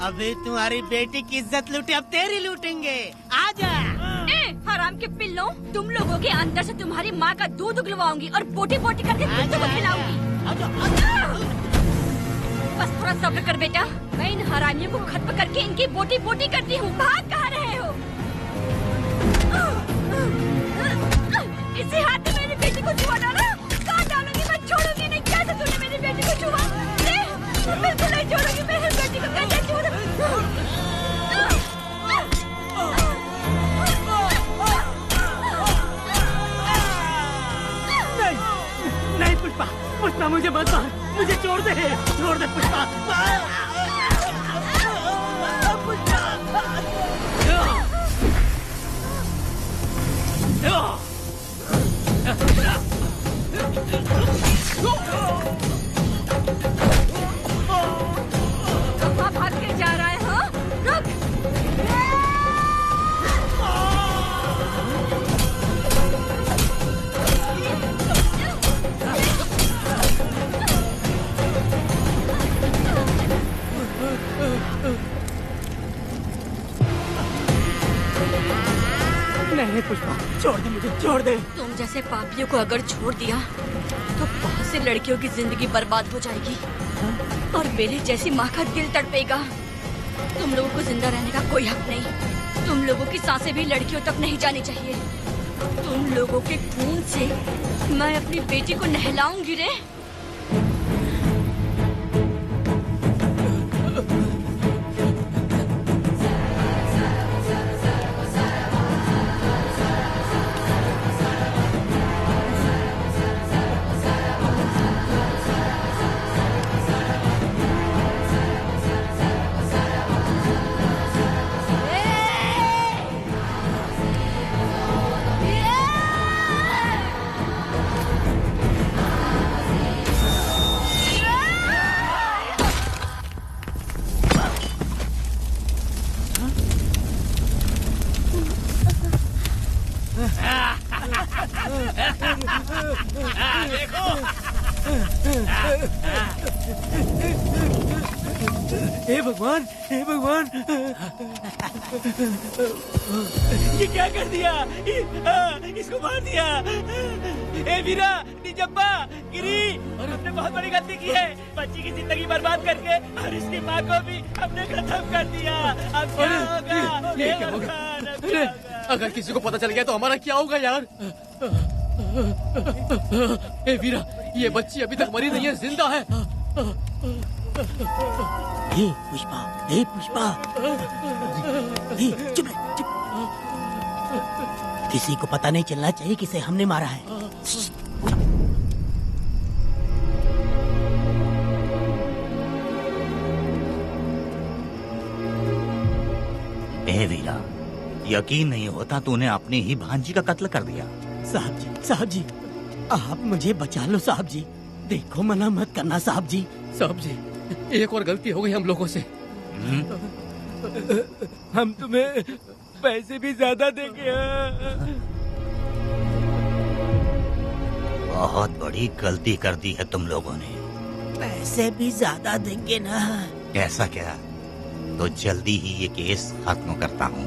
अभी तुम्हारी बेटी की इज्जत लूटी, अब तेरी लूटेंगे। आजा। हराम के पिल्लों, तुम लोगों के अंदर से तुम्हारी माँ का दूध उगलवाऊंगी और बोटी बोटी करके कुत्तों को खिलाऊंगी। बस थोड़ा सब्र कर बेटा, मैं इन हरामियों को खत्म करके इनकी बोटी बोटी करती हूँ। भाग कहाँ रहे हो? इसी हाथ में मेरी बेटी को छुआ डाला। कहाँ डालूंगी? मैं छोड़ूंगी नहीं। कैसे तूने मेरी बेटी को छुआ? बिल्कुल नहीं छोड़ूंगी मेरी बेटी को। कैसे छोड़? नहीं पुष्पा, पुष्पा मुझे मत मार, मुझे छोड़ दे पुष्पा। कहाँ भाग के जा रहा है? हाँ, रुक। नहीं पुष्पा, छोड़ दे मुझे, छोड़ दे। तुम जैसे पापियों को अगर छोड़ दिया तो बहुत सी लड़कियों की जिंदगी बर्बाद हो जाएगी और मेरी जैसी माँ का दिल तड़पेगा। तुम लोगों को जिंदा रहने का कोई हक नहीं। तुम लोगों की सांसें भी लड़कियों तक नहीं जानी चाहिए। तुम लोगों के खून से मैं अपनी बेटी को नहलाऊंगी रे। देखो हे भगवान, हे भगवान, ये क्या कर दिया? इसको मार दिया। ए वीरा, निजब्बा, गिरी, हमने बहुत बड़ी गलती की है। बच्ची की जिंदगी बर्बाद करके और इसकी माँ को भी हमने खत्म कर दिया। अब क्या होगा? ये क्या होगा? अरे, अगर किसी को पता चल गया तो हमारा क्या होगा यार? ए वीरा, ये बच्ची अभी तक मरी नहीं है, जिंदा है। हे पुष्पा, हे पुष्पा, हे चुप रह, चुप। किसी को पता नहीं चलना चाहिए किसे हमने मारा है। ए वीरा, यकीन नहीं होता तूने अपनी ही भांजी का कत्ल कर दिया। साहब जी, आप मुझे बचा लो साहब जी। देखो मना मत करना साहब जी। साहब जी, एक और गलती हो गई हम लोगों से। हम तुम्हें पैसे भी ज्यादा देंगे। बहुत बड़ी गलती कर दी है तुम लोगों ने। पैसे भी ज्यादा देंगे ना? कैसा क्या? तो जल्दी ही ये केस खत्म करता हूँ।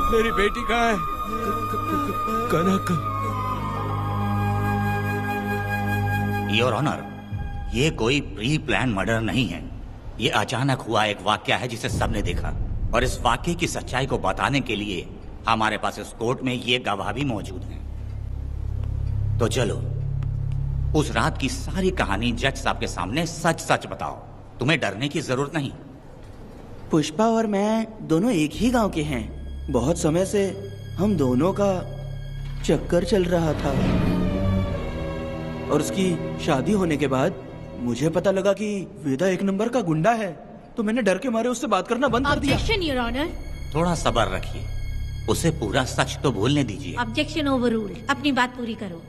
मेरी बेटी कहाँ है? कनक। योर ऑनर, ये कोई प्री प्लान मर्डर नहीं है। ये अचानक हुआ एक वाक्य है जिसे सबने देखा, और इस वाक्य की सच्चाई को बताने के लिए हमारे पास इस कोर्ट में ये गवाह भी मौजूद हैं। तो चलो उस रात की सारी कहानी जज साहब के सामने सच सच बताओ। तुम्हें डरने की जरूरत नहीं। पुष्पा और मैं दोनों एक ही गांव के हैं। बहुत समय से हम दोनों का चक्कर चल रहा था, और उसकी शादी होने के बाद मुझे पता लगा कि वेदा एक नंबर का गुंडा है, तो मैंने डर के मारे उससे बात करना बंद कर दिया। Objection your honour. थोड़ा सब्र रखिए, उसे पूरा सच तो बोलने दीजिए। Objection overruled. अपनी बात पूरी करो।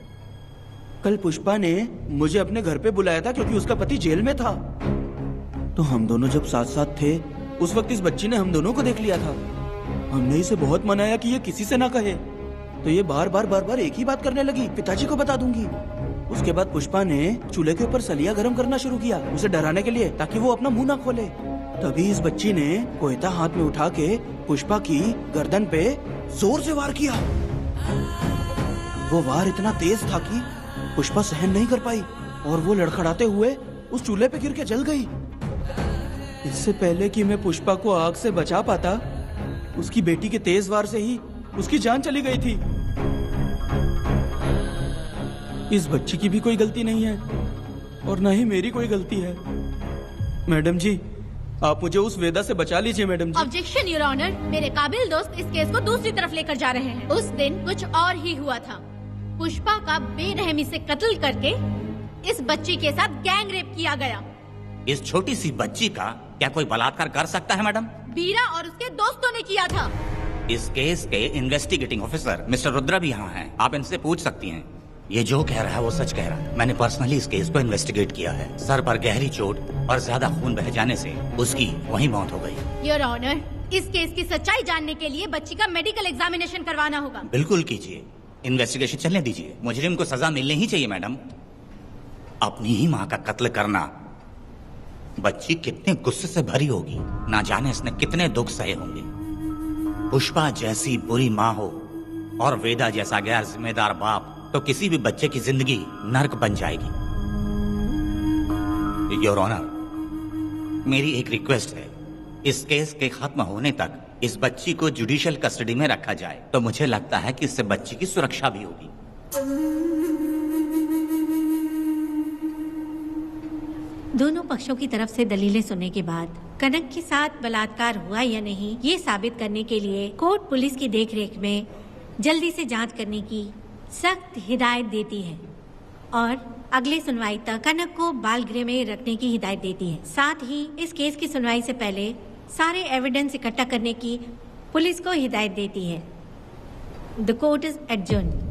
कल पुष्पा ने मुझे अपने घर पे बुलाया था क्योंकि उसका पति जेल में था। तो हम दोनों जब साथ साथ थे उस वक्त इस बच्ची ने हम दोनों को देख लिया था। हमने इसे बहुत मनाया कि ये किसी से ना कहे, तो ये बार बार एक ही बात करने लगी, पिताजी को बता दूंगी। उसके बाद पुष्पा ने चूल्हे के ऊपर सलिया गर्म करना शुरू किया, उसे डराने के लिए, ताकि वो अपना मुंह ना खोले। तभी इस बच्ची ने कोयता हाथ में उठा के पुष्पा की गर्दन पे जोर से वार किया। वो वार इतना तेज था कि पुष्पा सहन नहीं कर पाई और वो लड़खड़ाते हुए उस चूल्हे पे गिर के जल गई। इससे पहले कि मैं पुष्पा को आग से बचा पाता, उसकी बेटी के तेज वार से ही उसकी जान चली गई थी। इस बच्ची की भी कोई गलती नहीं है और न ही मेरी कोई गलती है। मैडम जी, आप मुझे उस वेदा से बचा लीजिए madam ji. Objection your honour. मेरे काबिल दोस्त इस केस को दूसरी तरफ लेकर जा रहे हैं। उस दिन कुछ और ही हुआ था। पुष्पा का बेरहमी से कत्ल करके इस बच्ची के साथ गैंग रेप किया गया। इस छोटी सी बच्ची का क्या कोई बलात्कार कर सकता है मैडम? बीरा और उसके दोस्तों ने किया था। इस केस के इन्वेस्टिगेटिंग ऑफिसर मिस्टर रुद्रा भी यहाँ हैं। आप इनसे पूछ सकती हैं। ये जो कह रहा है वो सच कह रहा है। मैंने पर्सनली इस केस को इन्वेस्टिगेट किया है। सर पर गहरी चोट और ज्यादा खून बह जाने से उसकी वहीं मौत हो गई। योर ऑनर, इस केस की सच्चाई जानने के लिए बच्ची का मेडिकल एग्जामिनेशन करवाना होगा। बिल्कुल कीजिए, इन्वेस्टिगेशन चलने दीजिए। मुजरिम को सजा मिलनी ही चाहिए मैडम। अपनी ही माँ का कत्ल करना, बच्ची कितने गुस्से से भरी होगी, ना जाने इसने कितने दुख सहे होंगे। पुष्पा जैसी बुरी माँ हो और वेदा जैसा गैर जिम्मेदार बाप, तो किसी भी बच्चे की जिंदगी नर्क बन जाएगी। योर ऑनर, मेरी एक रिक्वेस्ट है, इस केस के खत्म होने तक इस बच्ची को जुडिशियल कस्टडी में रखा जाए, तो मुझे लगता है कि इससे बच्ची की सुरक्षा भी होगी। दोनों पक्षों की तरफ से दलीलें सुनने के बाद कनक के साथ बलात्कार हुआ या नहीं, ये साबित करने के लिए कोर्ट पुलिस की देखरेख में जल्दी से जांच करने की सख्त हिदायत देती है और अगले सुनवाई तक कनक को बाल गृह में रखने की हिदायत देती है। साथ ही इस केस की सुनवाई से पहले सारे एविडेंस इकट्ठा करने की पुलिस को हिदायत देती है। The court is adjourned.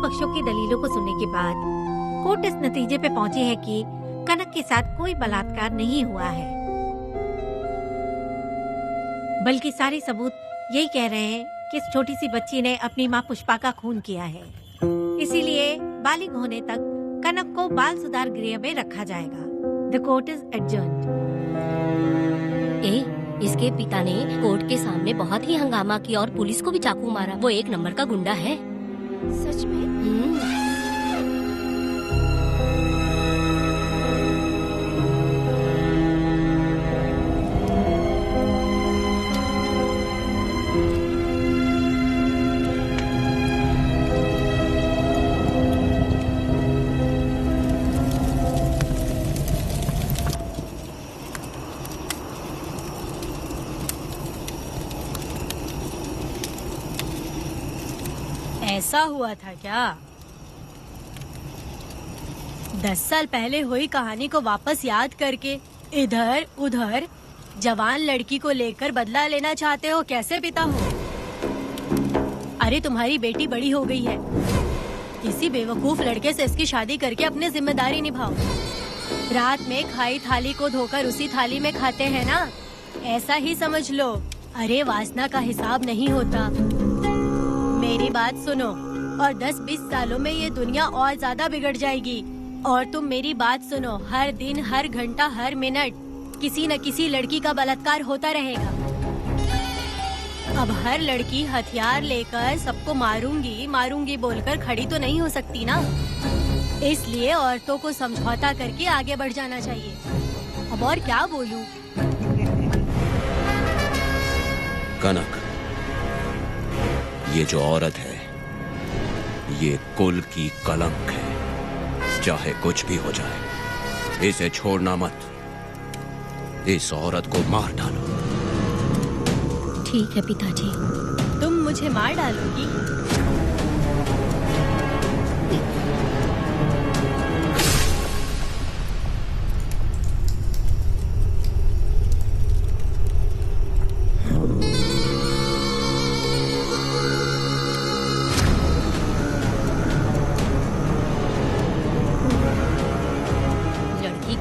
पक्षों की दलीलों को सुनने के बाद कोर्ट इस नतीजे पे पहुंची है कि कनक के साथ कोई बलात्कार नहीं हुआ है, बल्कि सारे सबूत यही कह रहे हैं कि इस छोटी सी बच्ची ने अपनी माँ पुष्पा का खून किया है। इसीलिए बालिग होने तक कनक को बाल सुधार गृह में रखा जाएगा। The court is adjourned. इसके पिता ने कोर्ट के सामने बहुत ही हंगामा किया और पुलिस को भी चाकू मारा। वो एक नंबर का गुंडा है। सच में? ऐसा हुआ था क्या? 10 साल पहले हुई कहानी को वापस याद करके इधर उधर जवान लड़की को लेकर बदला लेना चाहते हो? कैसे पिता हो? अरे तुम्हारी बेटी बड़ी हो गई है, किसी बेवकूफ लड़के से इसकी शादी करके अपनी जिम्मेदारी निभाओ। रात में खाई थाली को धोकर उसी थाली में खाते हैं ना, ऐसा ही समझ लो। अरे वासना का हिसाब नहीं होता। मेरी बात सुनो, और 10-20 सालों में ये दुनिया और ज्यादा बिगड़ जाएगी। और तुम मेरी बात सुनो, हर दिन, हर घंटा, हर मिनट किसी न किसी लड़की का बलात्कार होता रहेगा। अब हर लड़की हथियार लेकर सबको मारूंगी मारूंगी बोलकर खड़ी तो नहीं हो सकती ना। इसलिए औरतों को समझौता करके आगे बढ़ जाना चाहिए। अब और क्या बोलूं? कनक, ये जो औरत है, ये कुल की कलंक है। चाहे कुछ भी हो जाए, इसे छोड़ना मत। इस औरत को मार डालो। ठीक है पिताजी। तुम मुझे मार डालोगी?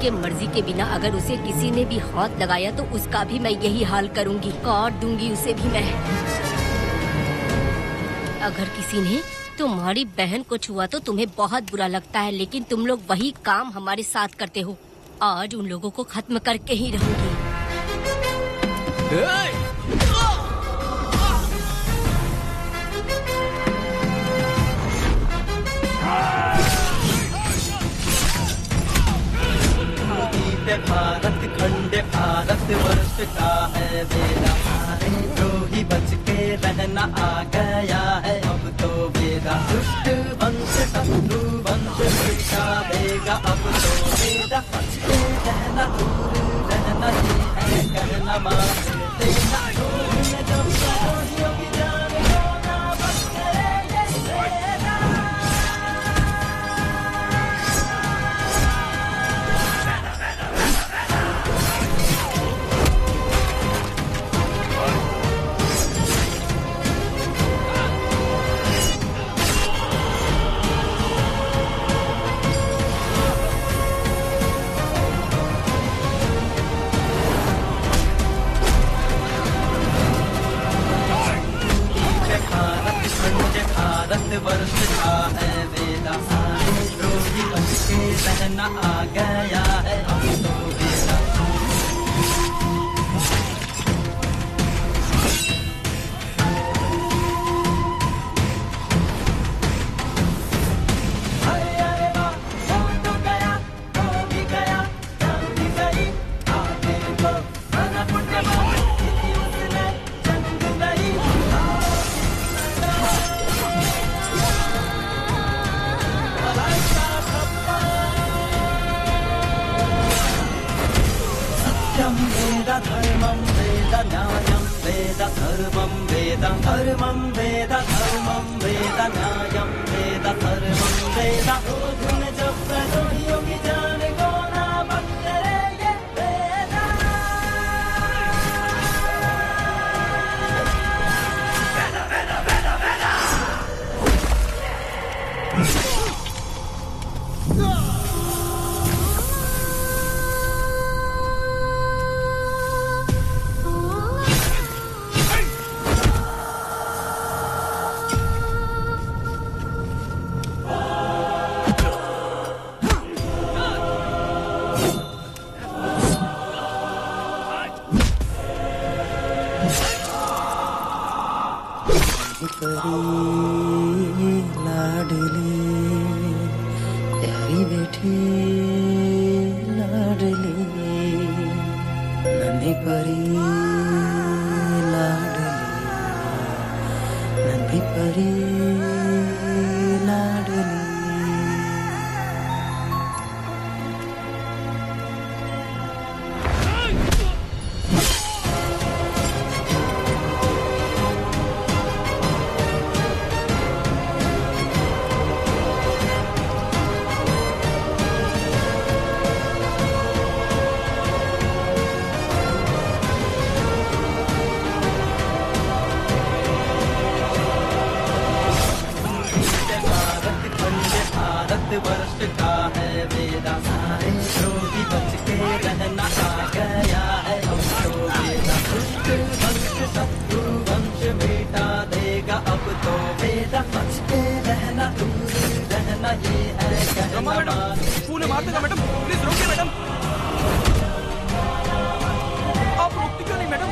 के मर्जी के बिना अगर उसे किसी ने भी हाथ लगाया तो उसका भी मैं यही हाल करूंगी, काट दूंगी उसे भी मैं। अगर किसी ने तुम्हारी बहन को छुआ तो तुम्हें बहुत बुरा लगता है, लेकिन तुम लोग वही काम हमारे साथ करते हो। आज उन लोगों को खत्म करके ही रहूंगी। भारत खंड भारत वर्ष का है बेड़ा, सारे द्रोही बच के रहना आ गया है अब तो बेड़ा। दुष्ट वंश शत्रु वंश मिटा देगा अब तो बेड़ा। बच के रहना, दूर रहना, ये है कहना मान देना। जब द्रोहियों की जान को ना बख्शे ये बेड़ा। भारत वर्ष का है वेदा, सारे द्रोही बच के रहना आ गया है अब तो बेड़ा। धर्मं वेद न्यायं वेद धर्मं वेद धर्मं वेद धर्मं वेद न्यायं वेद धर्मं वेद। धुन जब द्रोहियों की जान को ना बख्शे ये वेदा। लाडली प्यारी बेटी लाडली, नन्ही परी लाडली, नन्ही परी लाडली। वर्ष का है वेदा, सारे द्रोही बच के रहना आ गया है अब तो वेदा। दुष्ट वंश शत्रु वंश मिटा देगा अब तो वेदा। बच के रहना, दूर रहना, ये है कहना मान। फूल मार देगा मैडम, प्लीज रोकिए मैडम। आप रोकती क्यों नहीं मैडम?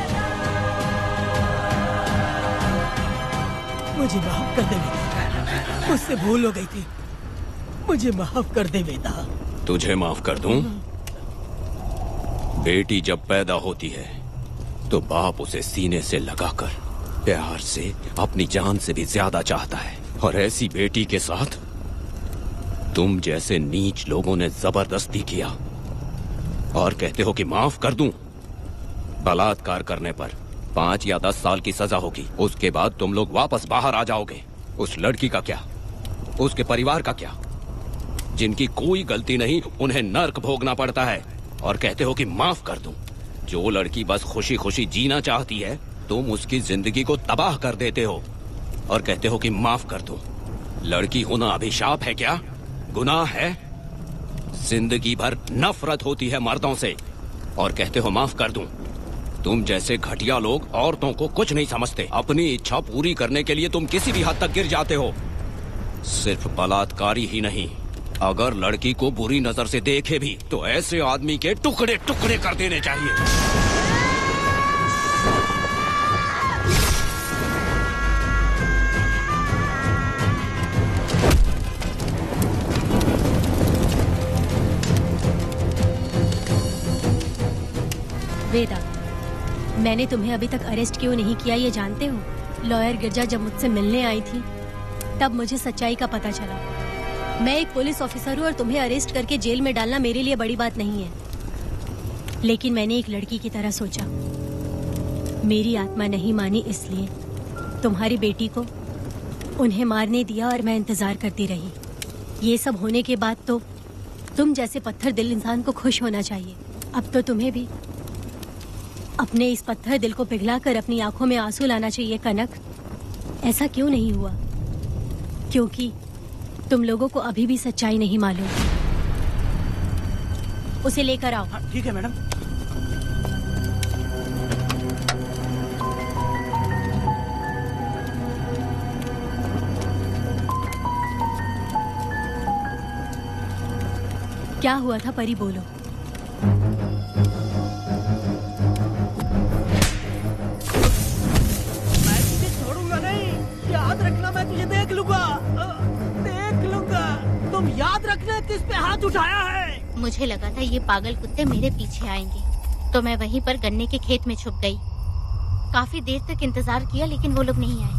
मुझे माफ कर दे वेदा, मुझसे भूल हो गई थी, मुझे माफ कर दे वेदा। तुझे माफ कर दूं? बेटी जब पैदा होती है तो बाप उसे सीने से लगाकर प्यार से अपनी जान से भी ज्यादा चाहता है, और ऐसी बेटी के साथ तुम जैसे नीच लोगों ने जबरदस्ती किया और कहते हो कि माफ कर दूं। बलात्कार करने पर 5 या 10 साल की सजा होगी, उसके बाद तुम लोग वापस बाहर आ जाओगे। उस लड़की का क्या, उसके परिवार का क्या? जिनकी कोई गलती नहीं उन्हें नर्क भोगना पड़ता है, और कहते हो कि माफ कर दूं। जो लड़की बस खुशी खुशी जीना चाहती है तुम उसकी जिंदगी को तबाह कर देते हो और कहते हो कि माफ कर दूं। लड़की होना अभिशाप है क्या, गुनाह है? जिंदगी भर नफरत होती है मर्दों से और कहते हो माफ कर दूं। तुम जैसे घटिया लोग औरतों को कुछ नहीं समझते। अपनी इच्छा पूरी करने के लिए तुम किसी भी हद तक गिर जाते हो। सिर्फ बलात्कारी ही नहीं, अगर लड़की को बुरी नजर से देखे भी तो ऐसे आदमी के टुकड़े टुकड़े कर देने चाहिए। वेदा, मैंने तुम्हें अभी तक अरेस्ट क्यों नहीं किया ये जानते हो? लॉयर गिरजा जब मुझसे मिलने आई थी तब मुझे सच्चाई का पता चला। मैं एक पुलिस ऑफिसर हूँ और तुम्हें अरेस्ट करके जेल में डालना मेरे लिए बड़ी बात नहीं है, लेकिन मैंने एक लड़की की तरह सोचा। मेरी आत्मा नहीं मानी, इसलिए तुम्हारी बेटी को उन्हें मारने दिया और मैं इंतजार करती रही। ये सब होने के बाद तो तुम जैसे पत्थर दिल इंसान को खुश होना चाहिए। अब तो तुम्हें भी अपने इस पत्थर दिल को पिघलाकर अपनी आंखों में आंसू लाना चाहिए। कनक, ऐसा क्यों नहीं हुआ? क्योंकि तुम लोगों को अभी भी सच्चाई नहीं मालूम। उसे लेकर आओ। ठीक है मैडम। क्या हुआ था परी, बोलो। याद रखना, मैं तुझे देख लूंगा, देख लूंगा। तुम याद रखना किस पे हाथ उठाया है। मुझे लगा था ये पागल कुत्ते मेरे पीछे आएंगे, तो मैं वहीं पर गन्ने के खेत में छुप गई। काफी देर तक इंतजार किया लेकिन वो लोग नहीं आए।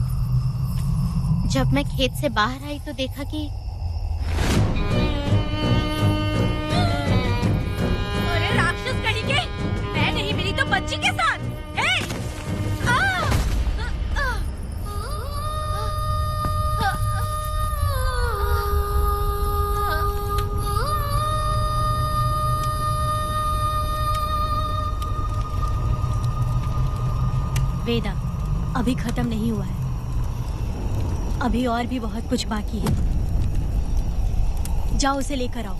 जब मैं खेत से बाहर आई तो देखा कि अरे राक्षस कहीं के, मैं नहीं मिली तो बच्ची के साथ। वेदा, अभी खत्म नहीं हुआ है, अभी और भी बहुत कुछ बाकी है। जाओ उसे लेकर आओ।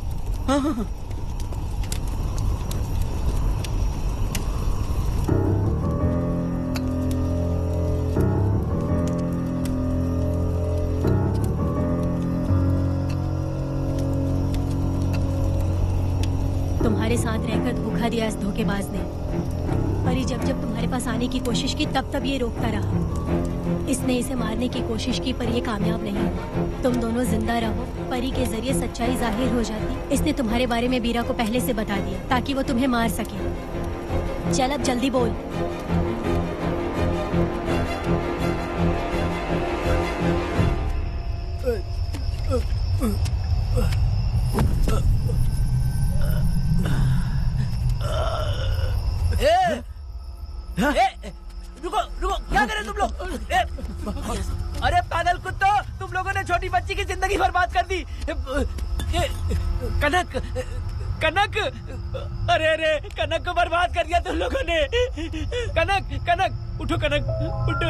हाँ हाँ हाँ। तुम्हारे साथ रहकर धोखा दिया इस धोखेबाज ने। परी जब जब तुम्हारे पास आने की कोशिश की तब तब ये रोकता रहा। इसने इसे मारने की कोशिश की पर ये कामयाब नहीं हुआ। तुम दोनों जिंदा रहो, परी के जरिए सच्चाई जाहिर हो जाती। इसने तुम्हारे बारे में बीरा को पहले से बता दिया ताकि वो तुम्हें मार सके। चल अब जल्दी बोल। रुको रुको, क्या करे तुम लोग? अरे पागल कुत्तों, तुम लोगों ने छोटी बच्ची की जिंदगी बर्बाद कर दी। कनक, कनक, अरे अरे कनक को बर्बाद कर दिया तुम लोगों ने। कनक, कनक उठो, कनक उठो।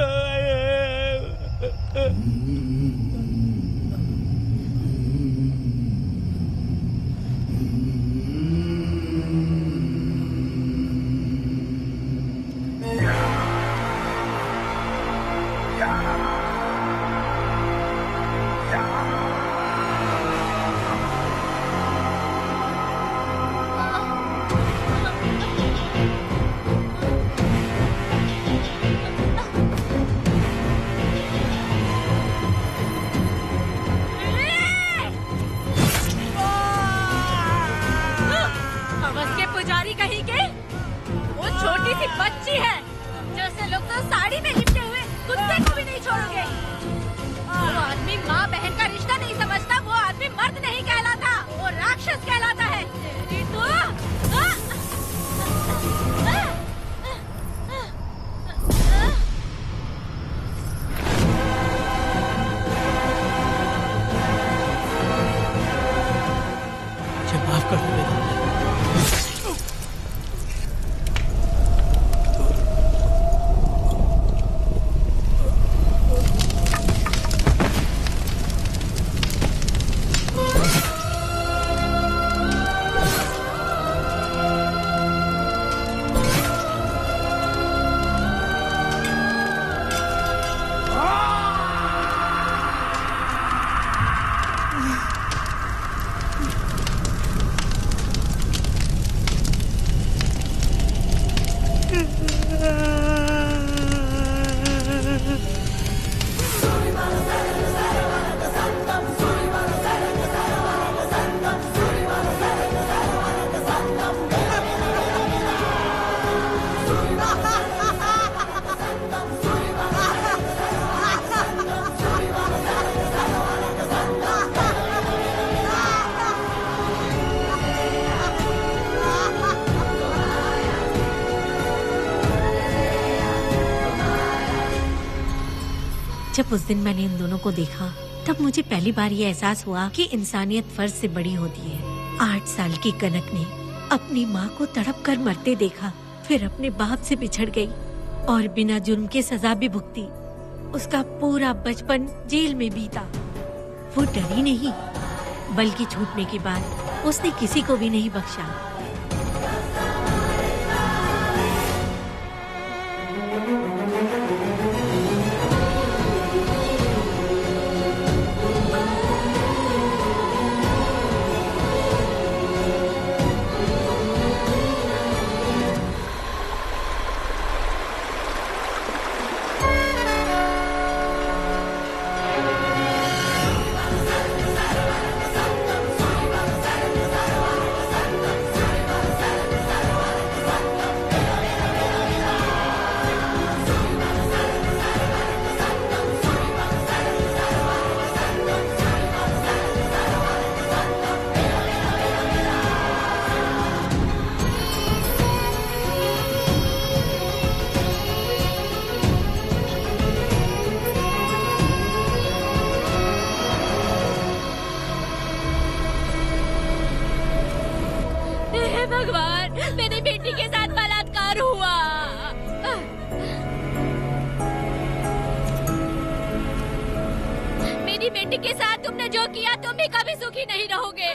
जब उस दिन मैंने इन दोनों को देखा तब मुझे पहली बार ये एहसास हुआ कि इंसानियत फर्ज से बड़ी होती है। 8 साल की कनक ने अपनी माँ को तड़प कर मरते देखा, फिर अपने बाप से बिछड़ गई और बिना जुर्म के सजा भी भुगती। उसका पूरा बचपन जेल में बीता। वो डरी नहीं, बल्कि छूटने के बाद उसने किसी को भी नहीं बख्शा। भगवान, मेरी बेटी के साथ बलात्कार हुआ। मेरी बेटी के साथ तुमने जो किया तुम भी कभी सुखी नहीं रहोगे।